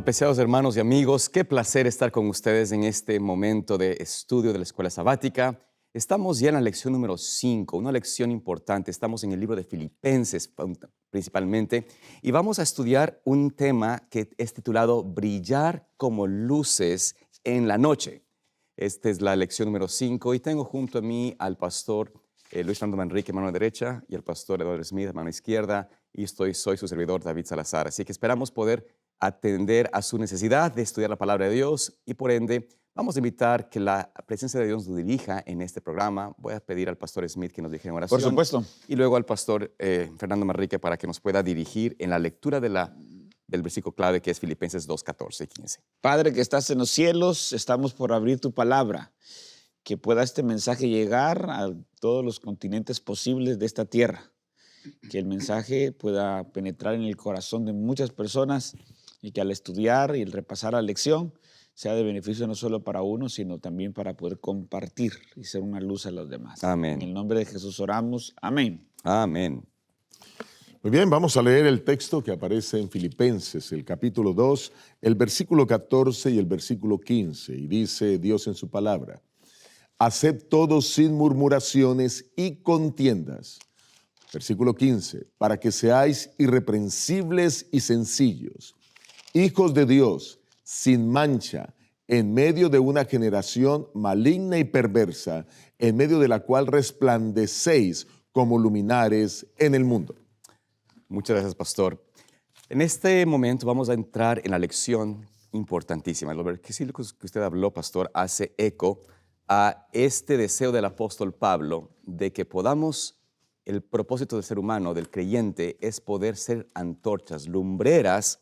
Apreciados hermanos y amigos, qué placer estar con ustedes en este momento de estudio de la escuela sabática. Estamos ya en la lección número 5, una lección importante. Estamos en el libro de Filipenses principalmente y vamos a estudiar un tema que es titulado Brillar como luces en la noche. Esta es la lección número 5 y tengo junto a mí al pastor Luis Fernando Manrique, mano derecha, y al pastor Eduardo Smith, mano izquierda, y soy su servidor David Salazar. Así que esperamos poder atender a su necesidad de estudiar la palabra de Dios y por ende vamos a invitar que la presencia de Dios nos dirija en este programa. Voy a pedir al pastor Smith que nos dirija en oración. Por supuesto. Y luego al pastor Fernando Manrique para que nos pueda dirigir en la lectura del versículo clave que es Filipenses 2, 14 y 15. Padre que estás en los cielos, estamos por abrir tu palabra. Que pueda este mensaje llegar a todos los continentes posibles de esta tierra. Que el mensaje pueda penetrar en el corazón de muchas personas y que al estudiar y el repasar la lección sea de beneficio no solo para uno, sino también para poder compartir y ser una luz a los demás. Amén. En el nombre de Jesús oramos. Amén. Amén. Muy bien, vamos a leer el texto que aparece en Filipenses, el capítulo 2, el versículo 14 y el versículo 15. Y dice Dios en su palabra: haced todo sin murmuraciones y contiendas. Versículo 15, para que seáis irreprensibles y sencillos, hijos de Dios, sin mancha, en medio de una generación maligna y perversa, en medio de la cual resplandecéis como luminares en el mundo. Muchas gracias, pastor. En este momento vamos a entrar en la lección importantísima. Los versículos que usted habló, pastor, hace eco a este deseo del apóstol Pablo de que podamos, el propósito del ser humano, del creyente, es poder ser antorchas, lumbreras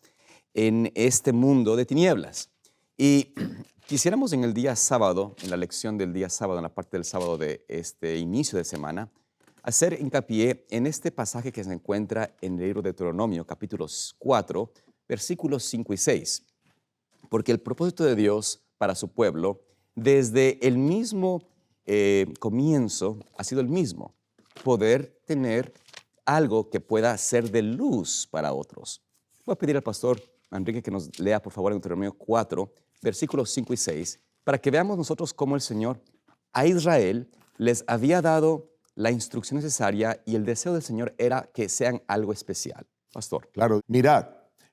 en este mundo de tinieblas. Y quisiéramos en el día sábado, en la lección del día sábado, en la parte del sábado de este inicio de semana, hacer hincapié en este pasaje que se encuentra en el libro de Deuteronomio, capítulo 4, versículos 5 y 6. Porque el propósito de Dios para su pueblo, desde el mismo comienzo, ha sido el mismo: poder tener algo que pueda ser de luz para otros. Voy a pedir al pastor Enrique que nos lea, por favor, en Deuteronomio 4, versículos 5 y 6, para que veamos nosotros cómo el Señor a Israel les había dado la instrucción necesaria y el deseo del Señor era que sean algo especial. Pastor. Claro, mirad,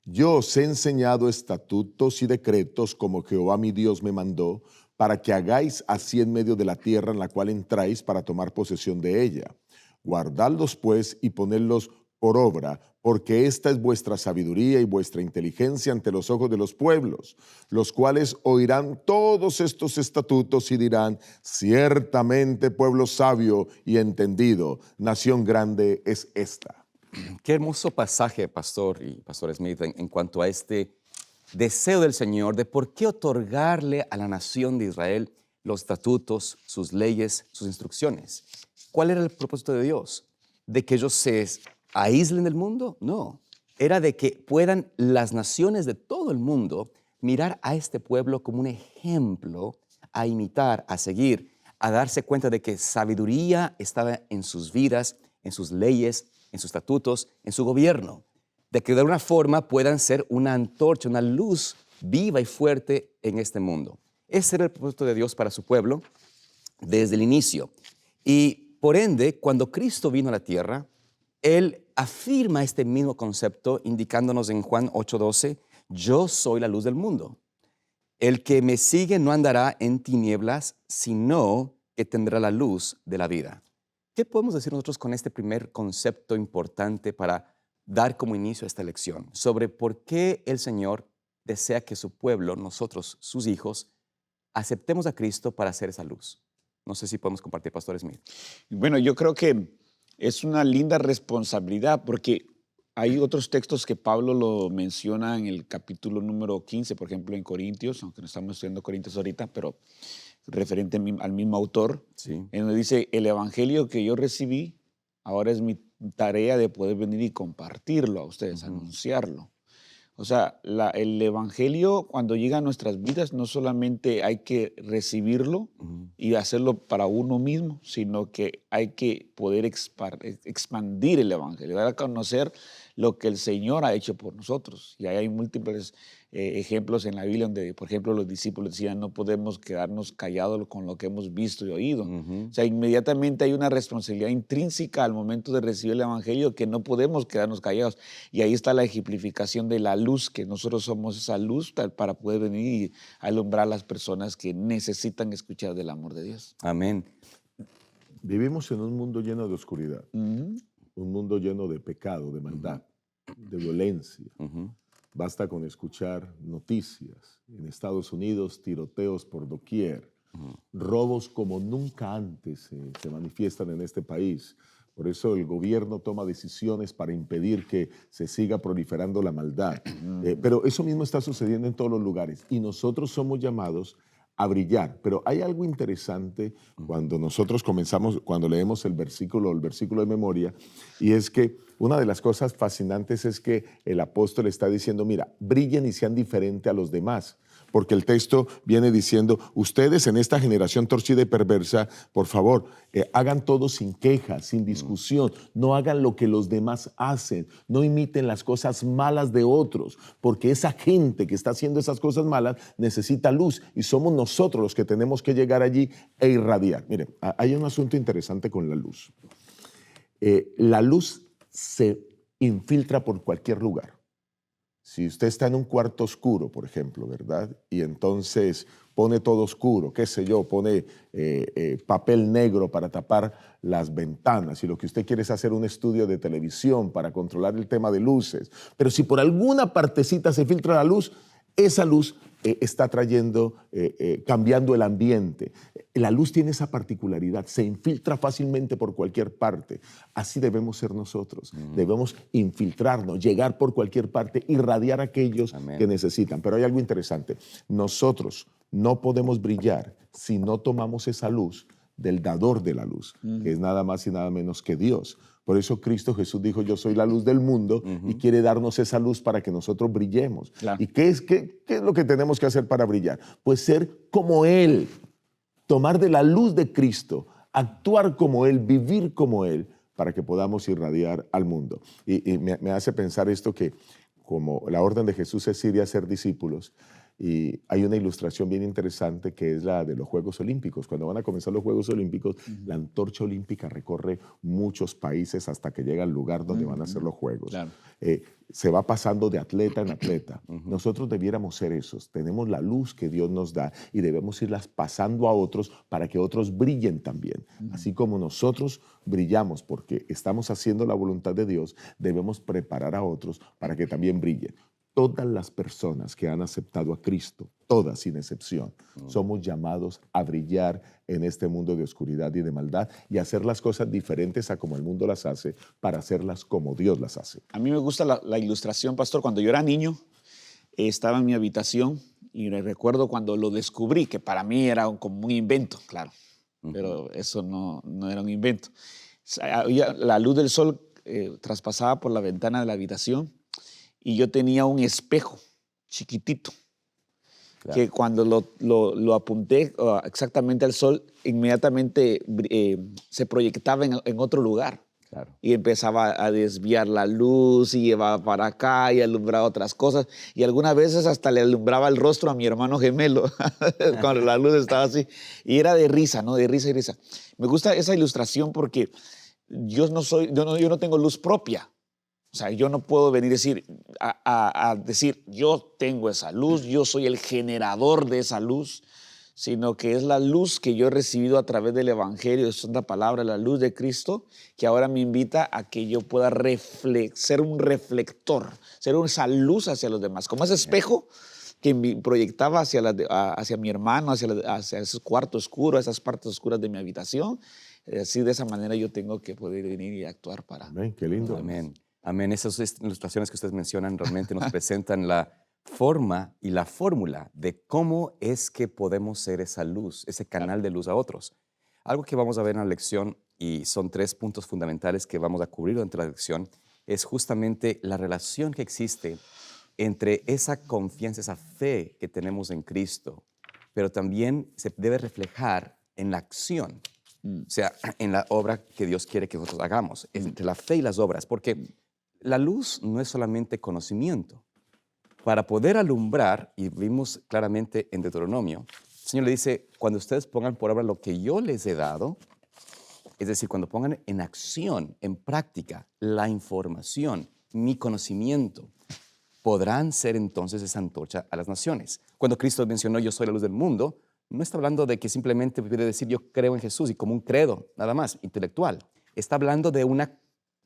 yo os he enseñado estatutos y decretos como Jehová mi Dios me mandó, para que hagáis así en medio de la tierra en la cual entráis para tomar posesión de ella. Guardadlos pues y ponedlos por obra, porque esta es vuestra sabiduría y vuestra inteligencia ante los ojos de los pueblos, los cuales oirán todos estos estatutos y dirán: ciertamente pueblo sabio y entendido, nación grande es esta. Qué hermoso pasaje, pastor y pastor Smith, en cuanto a este deseo del Señor de por qué otorgarle a la nación de Israel los estatutos, sus leyes, sus instrucciones. ¿Cuál era el propósito de Dios? ¿De que ellos se aíslen del mundo? No. Era de que puedan las naciones de todo el mundo mirar a este pueblo como un ejemplo a imitar, a seguir, a darse cuenta de que sabiduría estaba en sus vidas, en sus leyes, en sus estatutos, en su gobierno, de que de alguna forma puedan ser una antorcha, una luz viva y fuerte en este mundo. Ese era el propósito de Dios para su pueblo desde el inicio. Y por ende, cuando Cristo vino a la tierra, Él afirma este mismo concepto, indicándonos en Juan 8:12, yo soy la luz del mundo. El que me sigue no andará en tinieblas, sino que tendrá la luz de la vida. ¿Qué podemos decir nosotros con este primer concepto importante para dar como inicio a esta lección? Sobre por qué el Señor desea que su pueblo, nosotros, sus hijos, aceptemos a Cristo para hacer esa luz. No sé si podemos compartir, Pastor Smith. Bueno, yo creo que es una linda responsabilidad porque hay otros textos que Pablo lo menciona en el capítulo número 15, por ejemplo, en Corintios, aunque no estamos estudiando Corintios ahorita, pero referente al mismo autor, Sí. en donde dice: el evangelio que yo recibí, ahora es mi tarea de poder venir y compartirlo a ustedes, anunciarlo. O sea, el evangelio cuando llega a nuestras vidas no solamente hay que recibirlo y hacerlo para uno mismo, sino que hay que poder expandir el evangelio, dar a conocer lo que el Señor ha hecho por nosotros. Y ahí hay múltiples ejemplos en la Biblia donde, por ejemplo, los discípulos decían, no podemos quedarnos callados con lo que hemos visto y oído. O sea, inmediatamente hay una responsabilidad intrínseca al momento de recibir el Evangelio que no podemos quedarnos callados. Y ahí está la ejemplificación de la luz, que nosotros somos esa luz para poder venir y alumbrar a las personas que necesitan escuchar del amor de Dios. Amén. Vivimos en un mundo lleno de oscuridad, un mundo lleno de pecado, de maldad, de violencia. Basta con escuchar noticias. En Estados Unidos, tiroteos por doquier, robos como nunca antes se manifiestan en este país. Por eso el gobierno toma decisiones para impedir que se siga proliferando la maldad. Pero eso mismo está sucediendo en todos los lugares y nosotros somos llamados a brillar. Pero hay algo interesante cuando nosotros cuando leemos el versículo de memoria, y es que una de las cosas fascinantes es que el apóstol está diciendo, mira, brillen y sean diferentes a los demás. Porque el texto viene diciendo, ustedes en esta generación torcida y perversa, por favor, hagan todo sin queja, sin discusión, no hagan lo que los demás hacen, no imiten las cosas malas de otros, porque esa gente que está haciendo esas cosas malas necesita luz y somos nosotros los que tenemos que llegar allí e irradiar. Miren, hay un asunto interesante con la luz. La luz se infiltra por cualquier lugar. Si usted está en un cuarto oscuro, por ejemplo, ¿verdad? Y entonces pone todo oscuro, qué sé yo, pone papel negro para tapar las ventanas y lo que usted quiere es hacer un estudio de televisión para controlar el tema de luces. Pero si por alguna partecita se filtra la luz, esa luz está cambiando el ambiente. La luz tiene esa particularidad, se infiltra fácilmente por cualquier parte. Así debemos ser nosotros. Debemos infiltrarnos, llegar por cualquier parte, irradiar a aquellos que necesitan. Pero hay algo interesante. Nosotros no podemos brillar si no tomamos esa luz del dador de la luz, que es nada más y nada menos que Dios. Por eso Cristo Jesús dijo, yo soy la luz del mundo y quiere darnos esa luz para que nosotros brillemos. Claro. ¿Y qué es lo que tenemos que hacer para brillar? Pues ser como Él, tomar de la luz de Cristo, actuar como Él, vivir como Él, para que podamos irradiar al mundo. Y me hace pensar esto que como la orden de Jesús es ir y hacer discípulos, y hay una ilustración bien interesante que es la de los Juegos Olímpicos. Cuando van a comenzar los Juegos Olímpicos, la antorcha olímpica recorre muchos países hasta que llega al lugar donde van a hacer los Juegos. Claro. Se va pasando de atleta en atleta. Nosotros debiéramos ser esos. Tenemos la luz que Dios nos da y debemos irlas pasando a otros para que otros brillen también. Así como nosotros brillamos porque estamos haciendo la voluntad de Dios, debemos preparar a otros para que también brillen. Todas las personas que han aceptado a Cristo, todas sin excepción, somos llamados a brillar en este mundo de oscuridad y de maldad y hacer las cosas diferentes a como el mundo las hace para hacerlas como Dios las hace. A mí me gusta la ilustración, pastor. Cuando yo era niño, estaba en mi habitación y recuerdo cuando lo descubrí, que para mí era como un invento, claro, pero eso no era un invento. La luz del sol traspasaba por la ventana de la habitación y yo tenía un espejo chiquitito, claro, que cuando lo apunté exactamente al sol, inmediatamente se proyectaba en otro lugar. Claro. Y empezaba a desviar la luz y llevaba para acá y alumbraba otras cosas. Y algunas veces hasta le alumbraba el rostro a mi hermano gemelo cuando la luz estaba así. Y era de risa, ¿no? De risa y risa. Me gusta esa ilustración porque yo no tengo luz propia. O sea, yo no puedo venir a decir, yo tengo esa luz, yo soy el generador de esa luz, sino que es la luz que yo he recibido a través del Evangelio, de Santa Palabra, la luz de Cristo, que ahora me invita a que yo pueda ser un reflector, ser esa luz hacia los demás, como ese espejo que proyectaba hacia mi hermano, hacia ese cuarto oscuro, esas partes oscuras de mi habitación. Así, de esa manera yo tengo que poder venir y actuar para... Amén, qué lindo. Amén. Amén. Esas ilustraciones que ustedes mencionan realmente nos presentan la forma y la fórmula de cómo es que podemos ser esa luz, ese canal de luz a otros. Algo que vamos a ver en la lección, y son 3 puntos fundamentales que vamos a cubrir durante la lección, es justamente la relación que existe entre esa confianza, esa fe que tenemos en Cristo, pero también se debe reflejar en la acción, o sea, en la obra que Dios quiere que nosotros hagamos, entre la fe y las obras, porque la luz no es solamente conocimiento. para poder alumbrar, y vimos claramente en Deuteronomio, el Señor le dice, cuando ustedes pongan por obra lo que yo les he dado, es decir, cuando pongan en acción, en práctica, la información, mi conocimiento, podrán ser entonces esa antorcha a las naciones. Cuando Cristo mencionó yo soy la luz del mundo, no está hablando de que simplemente puede decir yo creo en Jesús y como un credo, nada más, intelectual. Está hablando de una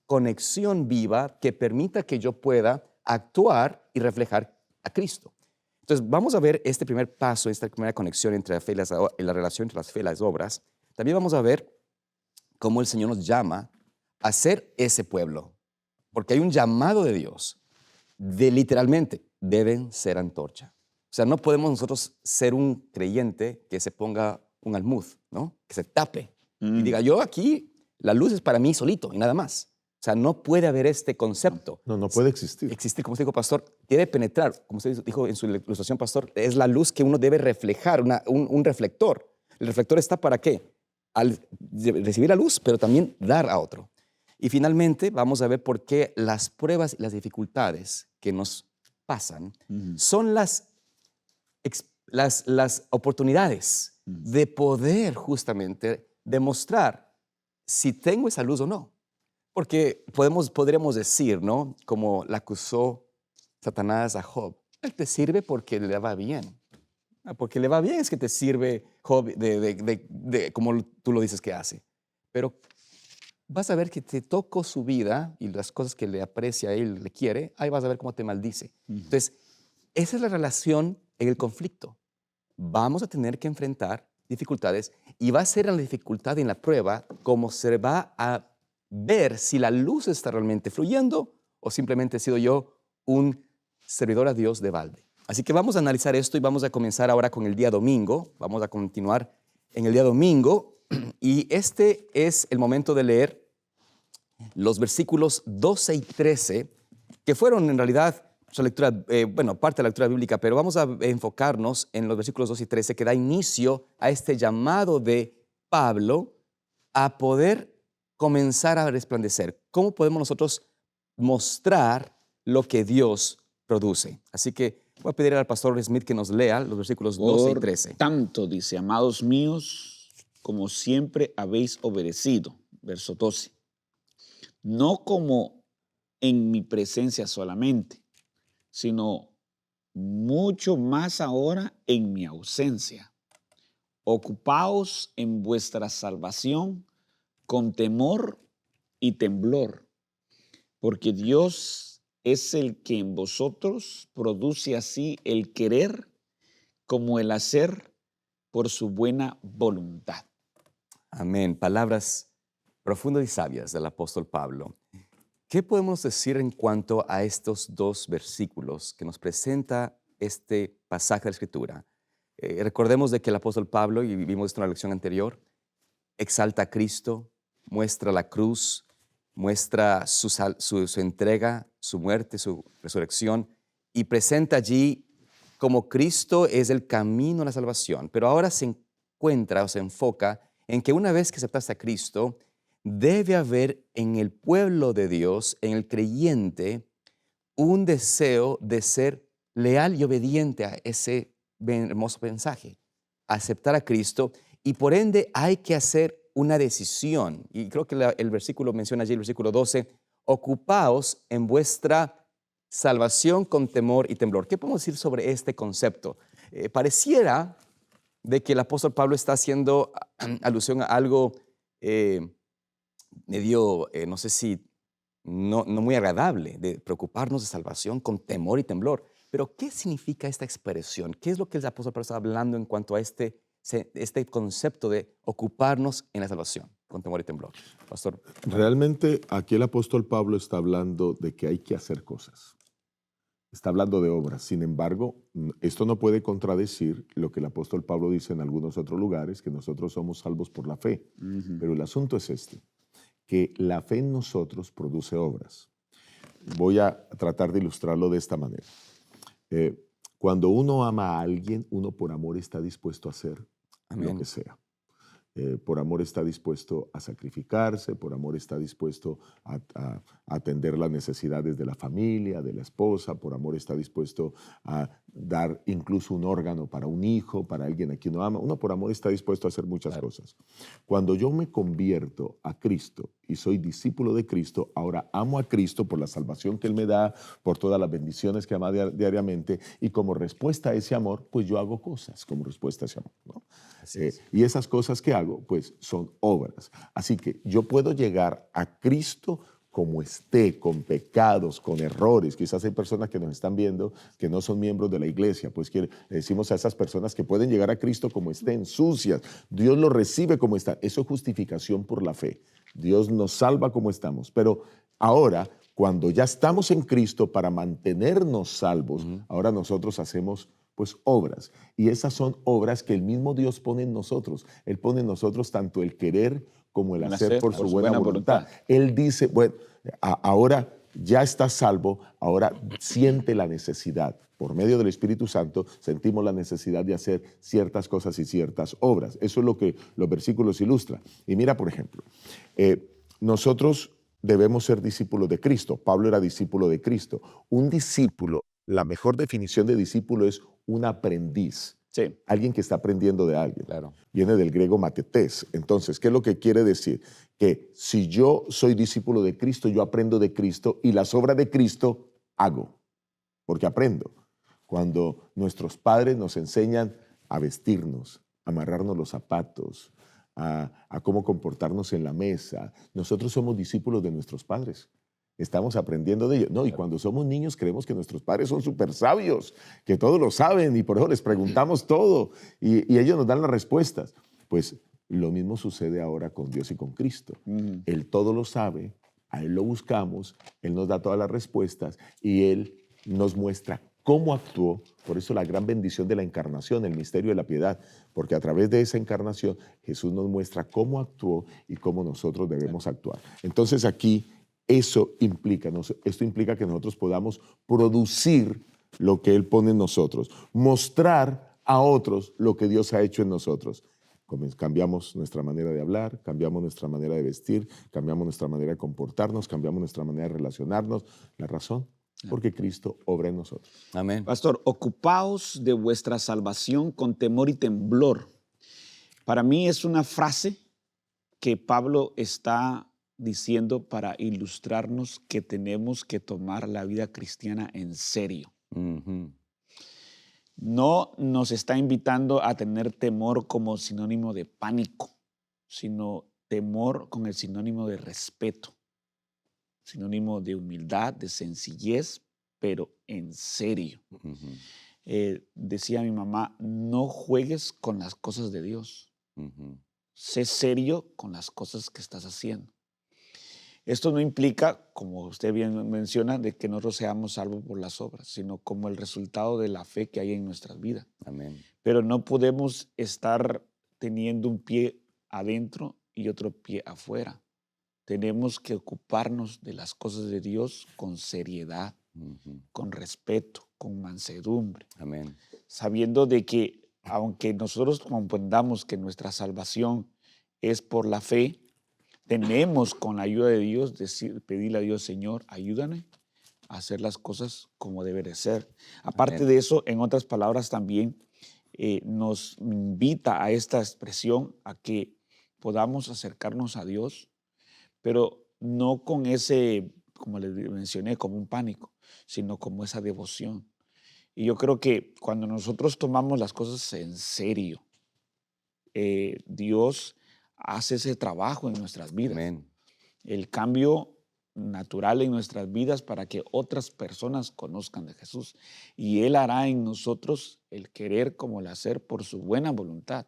conexión viva que permita que yo pueda actuar y reflejar a Cristo. Entonces, vamos a ver este primer paso, esta primera conexión entre la fe y la relación entre las fe y las obras. También vamos a ver cómo el Señor nos llama a ser ese pueblo, porque hay un llamado de Dios de literalmente, deben ser antorcha. O sea, no podemos nosotros ser un creyente que se ponga un almud, ¿no? Que se tape y diga, yo aquí, la luz es para mí solito y nada más. O sea, no puede haber este concepto. No puede existir. Existe, como usted dijo, pastor, debe penetrar, como usted dijo en su ilustración, pastor, es la luz que uno debe reflejar, un reflector. ¿El reflector está para qué? Al recibir la luz, pero también dar a otro. Y finalmente vamos a ver por qué las pruebas y las dificultades que nos pasan son las oportunidades de poder justamente demostrar si tengo esa luz o no. Porque podríamos decir, ¿no? Como la acusó Satanás a Job, él te sirve porque le va bien. Porque le va bien es que te sirve Job como tú lo dices que hace. Pero vas a ver que te tocó su vida y las cosas que le aprecia a él, le quiere, ahí vas a ver cómo te maldice. Entonces, esa es la relación en el conflicto. Vamos a tener que enfrentar dificultades y va a ser en la dificultad y en la prueba como se va a ver si la luz está realmente fluyendo o simplemente he sido yo un servidor a Dios de balde. Así que vamos a analizar esto y vamos a comenzar ahora con el día domingo. Vamos a continuar en el día domingo y este es el momento de leer los versículos 12 y 13, que fueron en realidad lectura, parte de la lectura bíblica, pero vamos a enfocarnos en los versículos 12 y 13, que da inicio a este llamado de Pablo a poder comenzar a resplandecer. ¿Cómo podemos nosotros mostrar lo que Dios produce? Así que voy a pedir al pastor Smith que nos lea los versículos 12 y 13. Por tanto, dice, amados míos, como siempre habéis obedecido, verso 12, no como en mi presencia solamente, sino mucho más ahora en mi ausencia. Ocupaos en vuestra salvación con temor y temblor, porque Dios es el que en vosotros produce así el querer como el hacer por su buena voluntad. Amén. Palabras profundas y sabias del apóstol Pablo. ¿Qué podemos decir en cuanto a estos dos versículos que nos presenta este pasaje de la Escritura? Recordemos de que el apóstol Pablo, y vimos esto en la lección anterior, exalta a Cristo, muestra la cruz, muestra su entrega, su muerte, su resurrección, y presenta allí como Cristo es el camino a la salvación. Pero ahora se encuentra o se enfoca en que una vez que aceptaste a Cristo, debe haber en el pueblo de Dios, en el creyente, un deseo de ser leal y obediente a ese hermoso mensaje, aceptar a Cristo, y por ende hay que hacer una decisión. Y creo que el versículo menciona allí, el versículo 12, ocupaos en vuestra salvación con temor y temblor. ¿Qué podemos decir sobre este concepto? Pareciera de que el apóstol Pablo está haciendo alusión a algo medio, no sé si, no muy agradable, de preocuparnos de salvación con temor y temblor. Pero, ¿qué significa esta expresión? ¿Qué es lo que el apóstol Pablo está hablando en cuanto a este concepto de ocuparnos en la salvación con temor y temblor? Pastor. Realmente aquí el apóstol Pablo está hablando de que hay que hacer cosas. Está hablando de obras. Sin embargo, esto no puede contradecir lo que el apóstol Pablo dice en algunos otros lugares, que nosotros somos salvos por la fe. Pero el asunto es este, que la fe en nosotros produce obras. Voy a tratar de ilustrarlo de esta manera. Cuando uno ama a alguien, uno por amor está dispuesto a hacer lo que sea. por amor está dispuesto a sacrificarse, por amor está dispuesto a atender las necesidades de la familia, de la esposa, por amor está dispuesto a dar incluso un órgano para un hijo, para alguien a quien uno ama. Uno por amor está dispuesto a hacer muchas cosas. Cuando yo me convierto a Cristo y soy discípulo de Cristo, ahora amo a Cristo por la salvación que Él me da, por todas las bendiciones que ama diariamente, y como respuesta a ese amor, pues yo hago cosas como respuesta a ese amor, ¿no? Y esas cosas que hago, pues son obras. Así que yo puedo llegar a Cristo como esté, con pecados, con errores. Quizás hay personas que nos están viendo que no son miembros de la iglesia, pues que le decimos a esas personas que pueden llegar a Cristo como estén, sucias. Dios los recibe como están. Eso es justificación por la fe. Dios nos salva como estamos. Pero ahora, cuando ya estamos en Cristo para mantenernos salvos, ahora nosotros hacemos pues obras. Y esas son obras que el mismo Dios pone en nosotros. Él pone en nosotros tanto el querer como el hacer por su buena voluntad. Él dice, bueno, ahora ya estás salvo, ahora siente la necesidad. Por medio del Espíritu Santo sentimos la necesidad de hacer ciertas cosas y ciertas obras. Eso es lo que los versículos ilustran. Y mira, por ejemplo, nosotros debemos ser discípulos de Cristo. Pablo era discípulo de Cristo. Un discípulo, la mejor definición de discípulo es un aprendiz. Sí. Alguien que está aprendiendo de alguien. Claro. Viene del griego matetés. Entonces, ¿qué es lo que quiere decir? Que si yo soy discípulo de Cristo, yo aprendo de Cristo y las obras de Cristo hago, porque aprendo. Cuando nuestros padres nos enseñan a vestirnos, a amarrarnos los zapatos, a cómo comportarnos en la mesa, nosotros somos discípulos de nuestros padres. Estamos aprendiendo de ellos. No, y cuando somos niños creemos que nuestros padres son súper sabios, que todo lo saben y por eso les preguntamos todo y ellos nos dan las respuestas. Pues lo mismo sucede ahora con Dios y con Cristo. Él todo lo sabe, a Él lo buscamos, Él nos da todas las respuestas y Él nos muestra cómo actuó. Por eso la gran bendición de la encarnación, el misterio de la piedad, porque a través de esa encarnación Jesús nos muestra cómo actuó y cómo nosotros debemos actuar. Entonces aquí esto implica que nosotros podamos producir lo que Él pone en nosotros, mostrar a otros lo que Dios ha hecho en nosotros. Cambiamos nuestra manera de hablar, cambiamos nuestra manera de vestir, cambiamos nuestra manera de comportarnos, cambiamos nuestra manera de relacionarnos. La razón, porque Cristo obra en nosotros. Amén. Pastor, ocupaos de vuestra salvación con temor y temblor. Para mí es una frase que Pablo está diciendo para ilustrarnos que tenemos que tomar la vida cristiana en serio. No nos está invitando a tener temor como sinónimo de pánico, sino temor con el sinónimo de respeto, sinónimo de humildad, de sencillez, pero en serio. Decía mi mamá, no juegues con las cosas de Dios. Sé serio con las cosas que estás haciendo. Esto no implica, como usted bien menciona, de que nosotros seamos salvos por las obras, sino como el resultado de la fe que hay en nuestras vidas. Amén. Pero no podemos estar teniendo un pie adentro y otro pie afuera. Tenemos que ocuparnos de las cosas de Dios con seriedad, con respeto, con mansedumbre. Amén. Sabiendo de que aunque nosotros comprendamos que nuestra salvación es por la fe, tenemos con la ayuda de Dios pedirle a Dios, Señor, ayúdame a hacer las cosas como debe de ser. Aparte Amén. de eso, en otras palabras también nos invita a esta expresión a que podamos acercarnos a Dios, pero no con ese, como les mencioné, como un pánico, sino como esa devoción. Y yo creo que cuando nosotros tomamos las cosas en serio, Dios hace ese trabajo en nuestras vidas. Amén. El cambio natural en nuestras vidas para que otras personas conozcan de Jesús. Y Él hará en nosotros el querer como el hacer por su buena voluntad.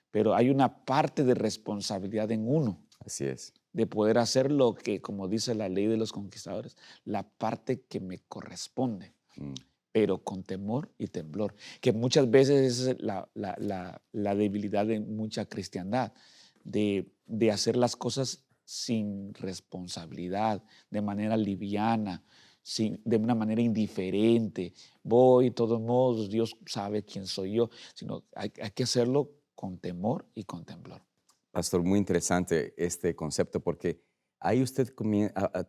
Pero hay una parte de responsabilidad en uno. Así es. De poder hacer lo que, como dice la ley de los conquistadores, la parte que me corresponde, pero con temor y temblor, que muchas veces es la debilidad de mucha cristiandad, de hacer las cosas sin responsabilidad, de manera liviana, de una manera indiferente. Voy, de todos modos, Dios sabe quién soy yo, sino hay que hacerlo con temor y con temblor. Pastor, muy interesante este concepto porque ahí usted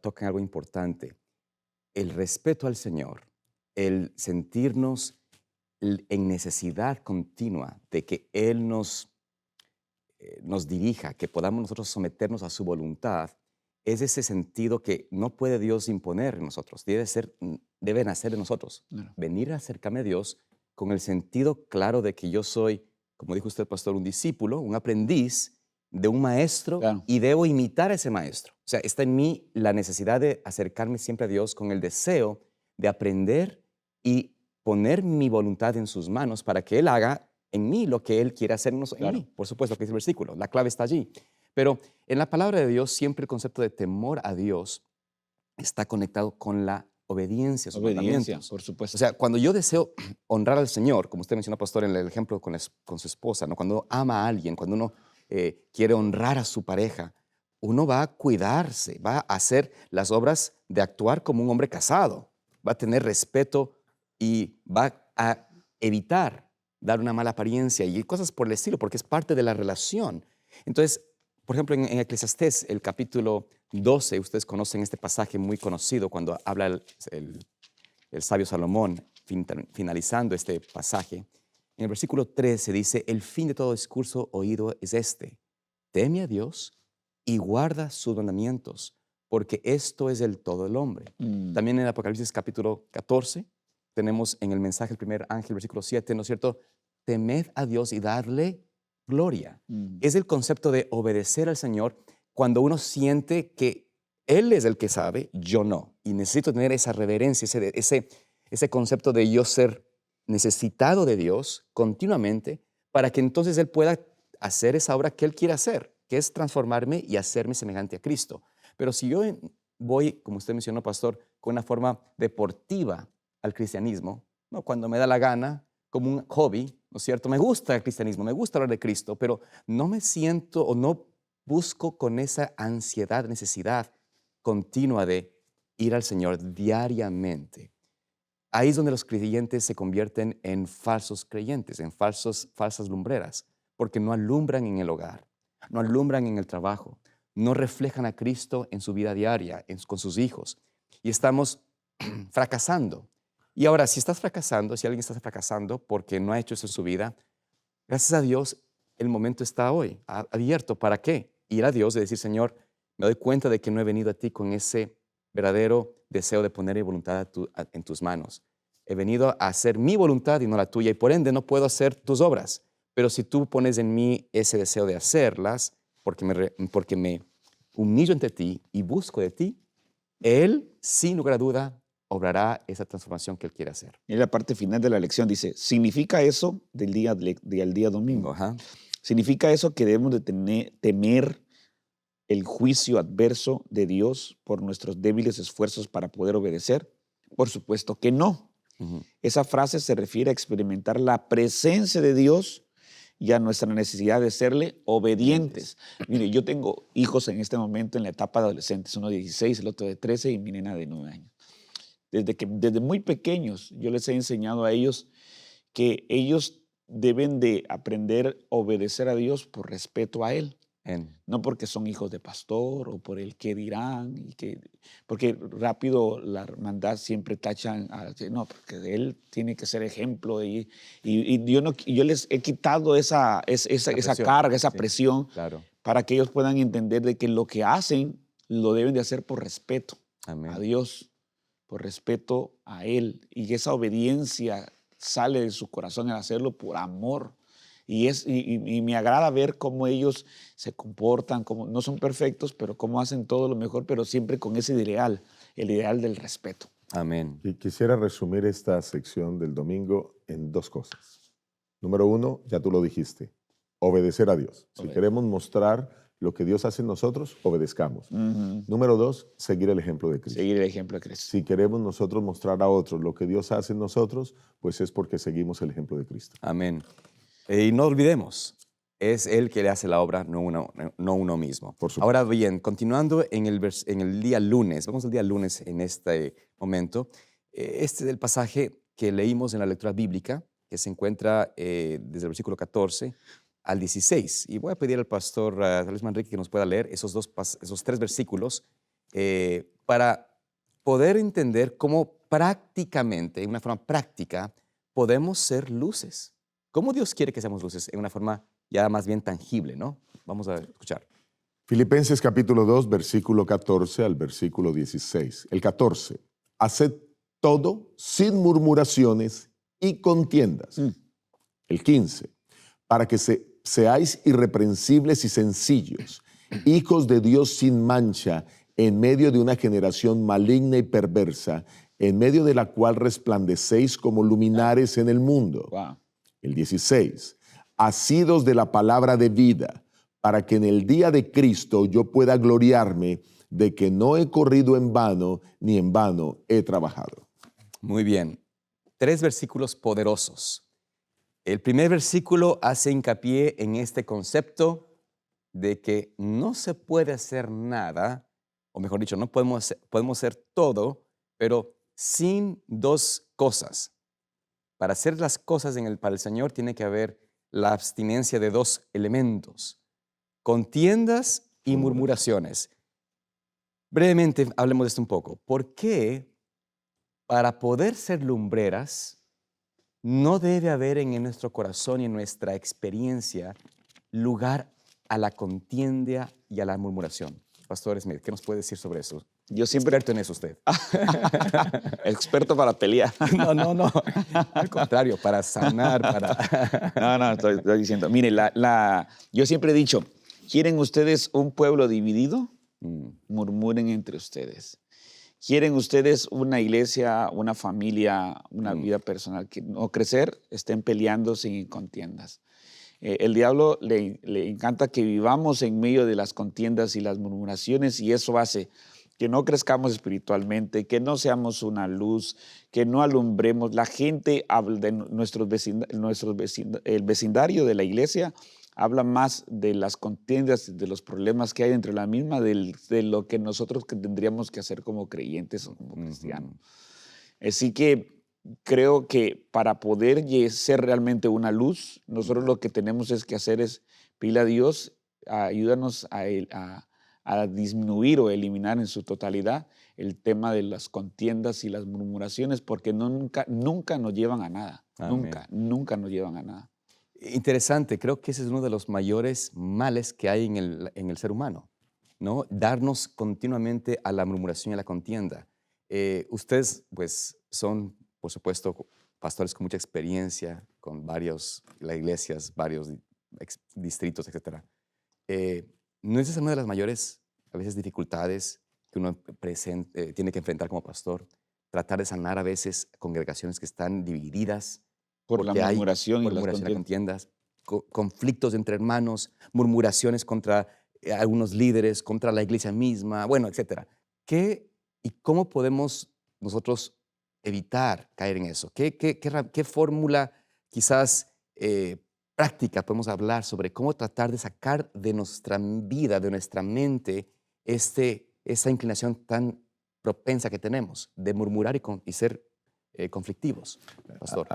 toca algo importante. El respeto al Señor, el sentirnos en necesidad continua de que Él nos dirija, que podamos nosotros someternos a su voluntad, es ese sentido que no puede Dios imponer en nosotros, debe nacer en nosotros. Claro. Venir a acercarme a Dios con el sentido claro de que yo soy, como dijo usted, pastor, un discípulo, un aprendiz de un maestro Claro. y debo imitar a ese maestro. O sea, está en mí la necesidad de acercarme siempre a Dios con el deseo de aprender y poner mi voluntad en sus manos para que Él haga en mí lo que Él quiere hacer en Claro. mí. Por supuesto, que es el versículo, la clave está allí. Pero en la palabra de Dios siempre el concepto de temor a Dios está conectado con la obediencia a sus Obediencia, mandamientos. por supuesto. O sea, cuando yo deseo honrar al Señor, como usted mencionó, pastor, en el ejemplo con su esposa, ¿no? Cuando uno ama a alguien, cuando uno quiere honrar a su pareja, uno va a cuidarse, va a hacer las obras de actuar como un hombre casado, va a tener respeto y va a evitar dar una mala apariencia y cosas por el estilo, porque es parte de la relación. Entonces, por ejemplo, en Eclesiastés, el capítulo 12, ustedes conocen este pasaje muy conocido cuando habla el sabio Salomón, finalizando este pasaje. En el versículo 13 dice, el fin de todo discurso oído es este, teme a Dios y guarda sus mandamientos, porque esto es el todo del hombre. También en Apocalipsis capítulo 14, tenemos en el mensaje del primer ángel, versículo 7, ¿no es cierto? Temed a Dios y dadle gloria. Es el concepto de obedecer al Señor cuando uno siente que Él es el que sabe, yo no. Y necesito tener esa reverencia, ese concepto de yo ser necesitado de Dios continuamente para que entonces Él pueda hacer esa obra que Él quiere hacer, que es transformarme y hacerme semejante a Cristo. Pero si yo voy, como usted mencionó, pastor, con una forma deportiva al cristianismo, ¿no? Cuando me da la gana, como un hobby, ¿no es cierto? Me gusta el cristianismo, me gusta hablar de Cristo, pero no me siento o no busco con esa ansiedad, necesidad continua de ir al Señor diariamente. Ahí es donde los creyentes se convierten en falsos creyentes, en falsas lumbreras, porque no alumbran en el hogar, no alumbran en el trabajo, no reflejan a Cristo en su vida diaria, con sus hijos. Y estamos fracasando. Y ahora, si estás fracasando, si alguien está fracasando porque no ha hecho eso en su vida, gracias a Dios, el momento está hoy abierto. ¿Para qué? Ir a Dios y decir, Señor, me doy cuenta de que no he venido a ti con ese verdadero deseo de poner mi voluntad en tus manos. He venido a hacer mi voluntad y no la tuya, y por ende no puedo hacer tus obras. Pero si tú pones en mí ese deseo de hacerlas, porque me humillo ante ti y busco de ti, Él, sin lugar a duda, obrará esa transformación que Él quiere hacer. En la parte final de la lección dice, ¿significa eso del día domingo? Ajá. ¿Significa eso que debemos de temer el juicio adverso de Dios por nuestros débiles esfuerzos para poder obedecer? Por supuesto que no. Ujú. Esa frase se refiere a experimentar la presencia de Dios y a nuestra necesidad de serle obedientes. Mire, yo tengo hijos en este momento en la etapa de adolescentes, uno de 16, el otro de 13 y mi nena de 9 años. Desde muy pequeños yo les he enseñado a ellos que ellos deben de aprender a obedecer a Dios por respeto a Él. No porque son hijos de pastor o por el que dirán, porque rápido la hermandad siempre tachan, no, porque él tiene que ser ejemplo y yo les he quitado esa carga, esa Sí, presión, claro. para que ellos puedan entender de que lo que hacen lo deben de hacer por respeto Amén. a Dios, por respeto a Él, y esa obediencia sale de su corazón al hacerlo por amor. Y me agrada ver cómo ellos se comportan, cómo no son perfectos, pero cómo hacen todo lo mejor, pero siempre con ese ideal, el ideal del respeto. Amén. Y quisiera resumir esta sección del domingo en 2 cosas. Número 1, ya tú lo dijiste, obedecer a Dios. Si queremos mostrar lo que Dios hace en nosotros, obedezcamos. Número 2, seguir el ejemplo de Cristo. Seguir el ejemplo de Cristo. Si queremos nosotros mostrar a otros lo que Dios hace en nosotros, pues es porque seguimos el ejemplo de Cristo. Amén. Y no olvidemos, es Él que le hace la obra, no uno mismo. Por supuesto. Ahora bien, continuando en el día lunes, vamos al día lunes en este momento. Este es el pasaje que leímos en la lectura bíblica, que se encuentra desde el versículo 14 al 16. Y voy a pedir al pastor Luis Manrique que nos pueda leer esos 3 versículos para poder entender cómo prácticamente, en una forma práctica, podemos ser luces. ¿Cómo Dios quiere que seamos luces? En una forma ya más bien tangible, ¿no? Vamos a escuchar. Filipenses capítulo 2, versículo 14 al versículo 16. El 14. Haced todo sin murmuraciones y contiendas. El 15. Para que seáis irreprensibles y sencillos, hijos de Dios sin mancha, en medio de una generación maligna y perversa, en medio de la cual resplandecéis como luminares en el mundo. Wow. El 16. Asidos de la palabra de vida, para que en el día de Cristo yo pueda gloriarme de que no he corrido en vano, ni en vano he trabajado. Muy bien. 3 versículos poderosos. El primer versículo hace hincapié en este concepto de que no se puede hacer nada, o mejor dicho, no podemos hacer todo, pero sin 2 cosas. Para hacer las cosas para el Señor tiene que haber la abstinencia de 2 elementos: contiendas y murmuraciones. Brevemente hablemos de esto un poco. ¿Por qué para poder ser lumbreras no debe haber en nuestro corazón y en nuestra experiencia lugar a la contienda y a la murmuración? Pastor Smith, ¿qué nos puede decir sobre eso? Yo siempre... Experto en eso usted. Experto para pelear. No. Al contrario, para sanar, para... No, estoy diciendo. Mire, yo siempre he dicho, ¿quieren ustedes un pueblo dividido? Murmuren entre ustedes. ¿Quieren ustedes una iglesia, una familia, una vida personal que no crecer? Estén peleando sin contiendas. El diablo le encanta que vivamos en medio de las contiendas y las murmuraciones, y eso hace que no crezcamos espiritualmente, que no seamos una luz, que no alumbremos. La gente habla de el vecindario de la iglesia habla más de las contiendas, de los problemas que hay entre la misma, de lo que nosotros tendríamos que hacer como creyentes o como cristianos. Así que creo que para poder ser realmente una luz, nosotros lo que tenemos que hacer es pedirle a Dios, ayúdanos a disminuir o eliminar en su totalidad el tema de las contiendas y las murmuraciones, porque nunca nos llevan a nada. Amén. Nunca nos llevan a nada. Interesante, creo que ese es uno de los mayores males que hay en el ser humano, ¿no? Darnos continuamente a la murmuración y a la contienda. Ustedes, pues, son, por supuesto, pastores con mucha experiencia, con varias iglesias, varios distritos, etc. ¿No es esa una de las mayores, a veces, dificultades que uno tiene que enfrentar como pastor? Tratar de sanar a veces congregaciones que están divididas, Por la murmuración y las contiendas, conflictos entre hermanos, murmuraciones contra algunos líderes, contra la iglesia misma, bueno, etc. ¿Qué y cómo podemos nosotros evitar caer en eso? ¿Qué fórmula quizás práctica podemos hablar sobre cómo tratar de sacar de nuestra vida, de nuestra mente, esa inclinación tan propensa que tenemos de murmurar y ser conflictivos, pastor?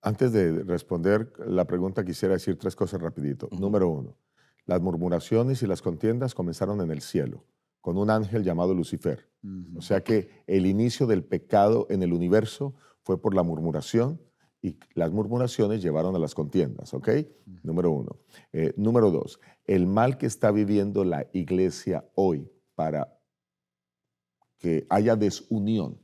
Antes de responder la pregunta, quisiera decir 3 cosas rapidito. Número 1, las murmuraciones y las contiendas comenzaron en el cielo, con un ángel llamado Lucifer. O sea que el inicio del pecado en el universo fue por la murmuración, y las murmuraciones llevaron a las contiendas, ¿ok? Número 1. Número 2, el mal que está viviendo la iglesia hoy para que haya desunión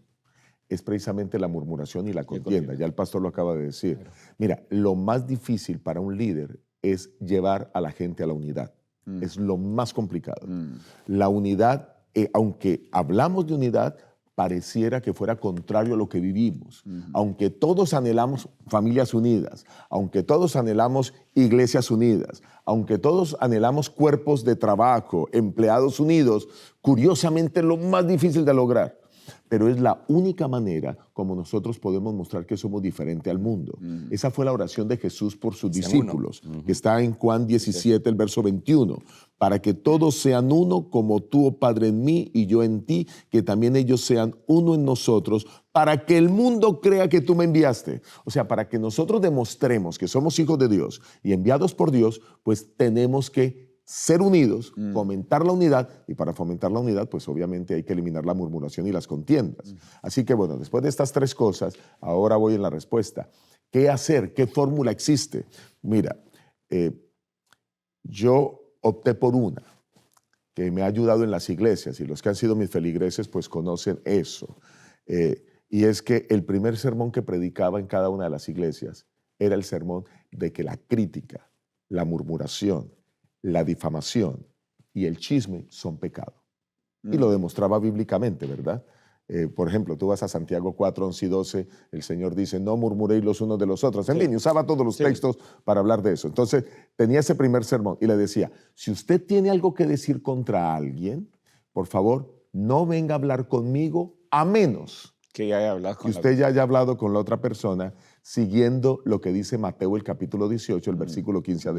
es precisamente la murmuración y la contienda. Ya el pastor lo acaba de decir. Claro. Mira, lo más difícil para un líder es llevar a la gente a la unidad. Es lo más complicado. La unidad, aunque hablamos de unidad, pareciera que fuera contrario a lo que vivimos. Aunque todos anhelamos familias unidas, aunque todos anhelamos iglesias unidas, aunque todos anhelamos cuerpos de trabajo, empleados unidos, curiosamente lo más difícil de lograr pero es la única manera como nosotros podemos mostrar que somos diferentes al mundo. Esa fue la oración de Jesús por sus Sean discípulos, uno. que está en Juan 17, el verso 21, para que todos sean uno como tú, oh Padre, en mí y yo en ti, que también ellos sean uno en nosotros, para que el mundo crea que tú me enviaste. O sea, para que nosotros demostremos que somos hijos de Dios y enviados por Dios, pues tenemos que ser unidos, fomentar la unidad, y para fomentar la unidad, pues obviamente hay que eliminar la murmuración y las contiendas. Así que bueno, después de estas tres cosas, ahora voy en la respuesta. ¿Qué hacer? ¿Qué fórmula existe? Mira, yo opté por una que me ha ayudado en las iglesias, y los que han sido mis feligreses pues conocen eso. Y es que el primer sermón que predicaba en cada una de las iglesias era el sermón de que la crítica, la murmuración, la difamación y el chisme son pecado. Y lo demostraba bíblicamente, ¿verdad? Por ejemplo, tú vas a Santiago 4, 11 y 12, el Señor dice, no murmuréis los unos de los otros. En fin, usaba todos los textos para hablar de eso. Entonces, tenía ese primer sermón y le decía, si usted tiene algo que decir contra alguien, por favor, no venga a hablar conmigo a menos que ya haya hablado con que usted ya haya hablado con la otra persona, siguiendo lo que dice Mateo el capítulo 18, el versículo 15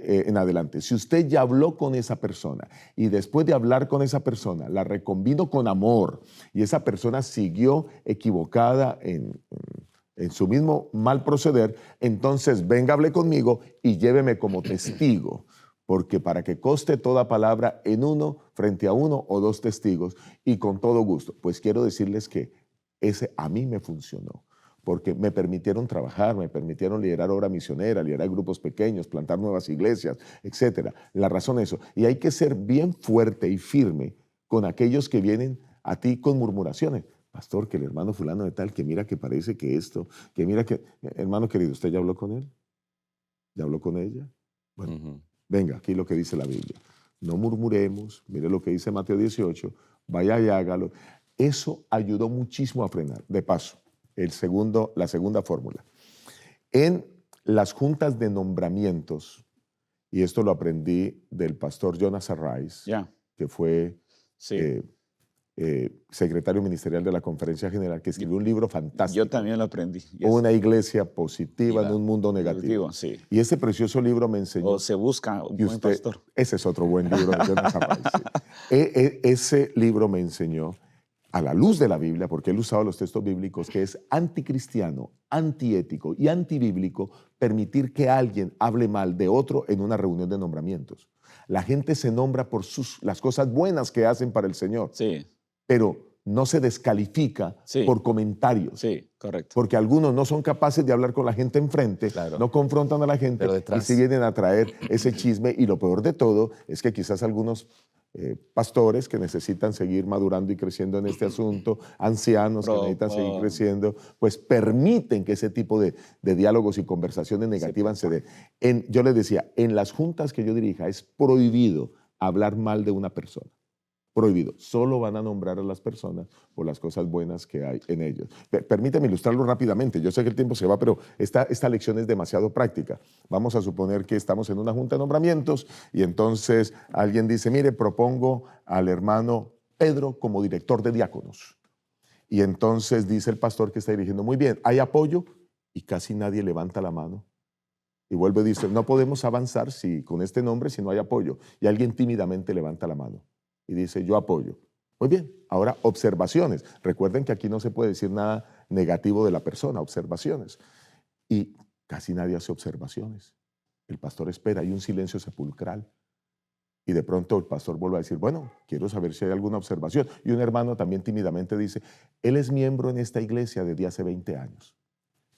en adelante. Si usted ya habló con esa persona y después de hablar con esa persona la reconvino con amor y esa persona siguió equivocada en su mismo mal proceder, entonces venga, hable conmigo y lléveme como testigo. Porque para que conste toda palabra en uno, frente a uno o dos testigos, y con todo gusto. Pues quiero decirles que ese a mí me funcionó, porque me permitieron trabajar, me permitieron liderar obra misionera, liderar grupos pequeños, plantar nuevas iglesias, etc. La razón es eso. Y hay que ser bien fuerte y firme con aquellos que vienen a ti con murmuraciones. Pastor, que el hermano fulano de tal, que mira que parece que esto, que mira que... Hermano querido, ¿usted ya habló con él? ¿Ya habló con ella? Bueno. Venga, aquí lo que dice la Biblia. No murmuremos, mire lo que dice Mateo 18, vaya y hágalo. Eso ayudó muchísimo a frenar. De paso, la segunda fórmula. En las juntas de nombramientos, y esto lo aprendí del pastor Jonas Arraiz, que fue secretario ministerial de la Conferencia General, que escribió un libro fantástico. Yo también lo aprendí. Una iglesia positiva en un mundo negativo. Sí. Y ese precioso libro me enseñó. O se busca un buen pastor. Ese es otro buen libro de Jonas Arraiz. Ese libro me enseñó, a la luz de la Biblia, porque él usaba los textos bíblicos, que es anticristiano, antiético y antibíblico permitir que alguien hable mal de otro en una reunión de nombramientos. La gente se nombra por las cosas buenas que hacen para el Señor. Sí. Pero no se descalifica por comentarios. Sí, correcto. Porque algunos no son capaces de hablar con la gente enfrente, no confrontan a la gente y sí vienen a traer ese chisme. Y lo peor de todo es que quizás algunos pastores que necesitan seguir madurando y creciendo en este asunto, ancianos que necesitan seguir creciendo, pues permiten que ese tipo de diálogos y conversaciones negativas se den. Yo les decía, en las juntas que yo dirija es prohibido hablar mal de una persona. Prohibido. Solo van a nombrar a las personas por las cosas buenas que hay en ellos. Permíteme ilustrarlo rápidamente. Yo sé que el tiempo se va, pero esta lección es demasiado práctica. Vamos a suponer que estamos en una junta de nombramientos y entonces alguien dice, mire, propongo al hermano Pedro como director de diáconos. Y entonces dice el pastor que está dirigiendo, muy bien, ¿hay apoyo? Y casi nadie levanta la mano. Y vuelve y dice, no podemos avanzar con este nombre si no hay apoyo. Y alguien tímidamente levanta la mano y dice, yo apoyo. Muy bien, ahora observaciones. Recuerden que aquí no se puede decir nada negativo de la persona, observaciones. Y casi nadie hace observaciones. El pastor espera, hay un silencio sepulcral. Y de pronto el pastor vuelve a decir, bueno, quiero saber si hay alguna observación. Y un hermano también tímidamente dice, él es miembro en esta iglesia desde hace 20 años.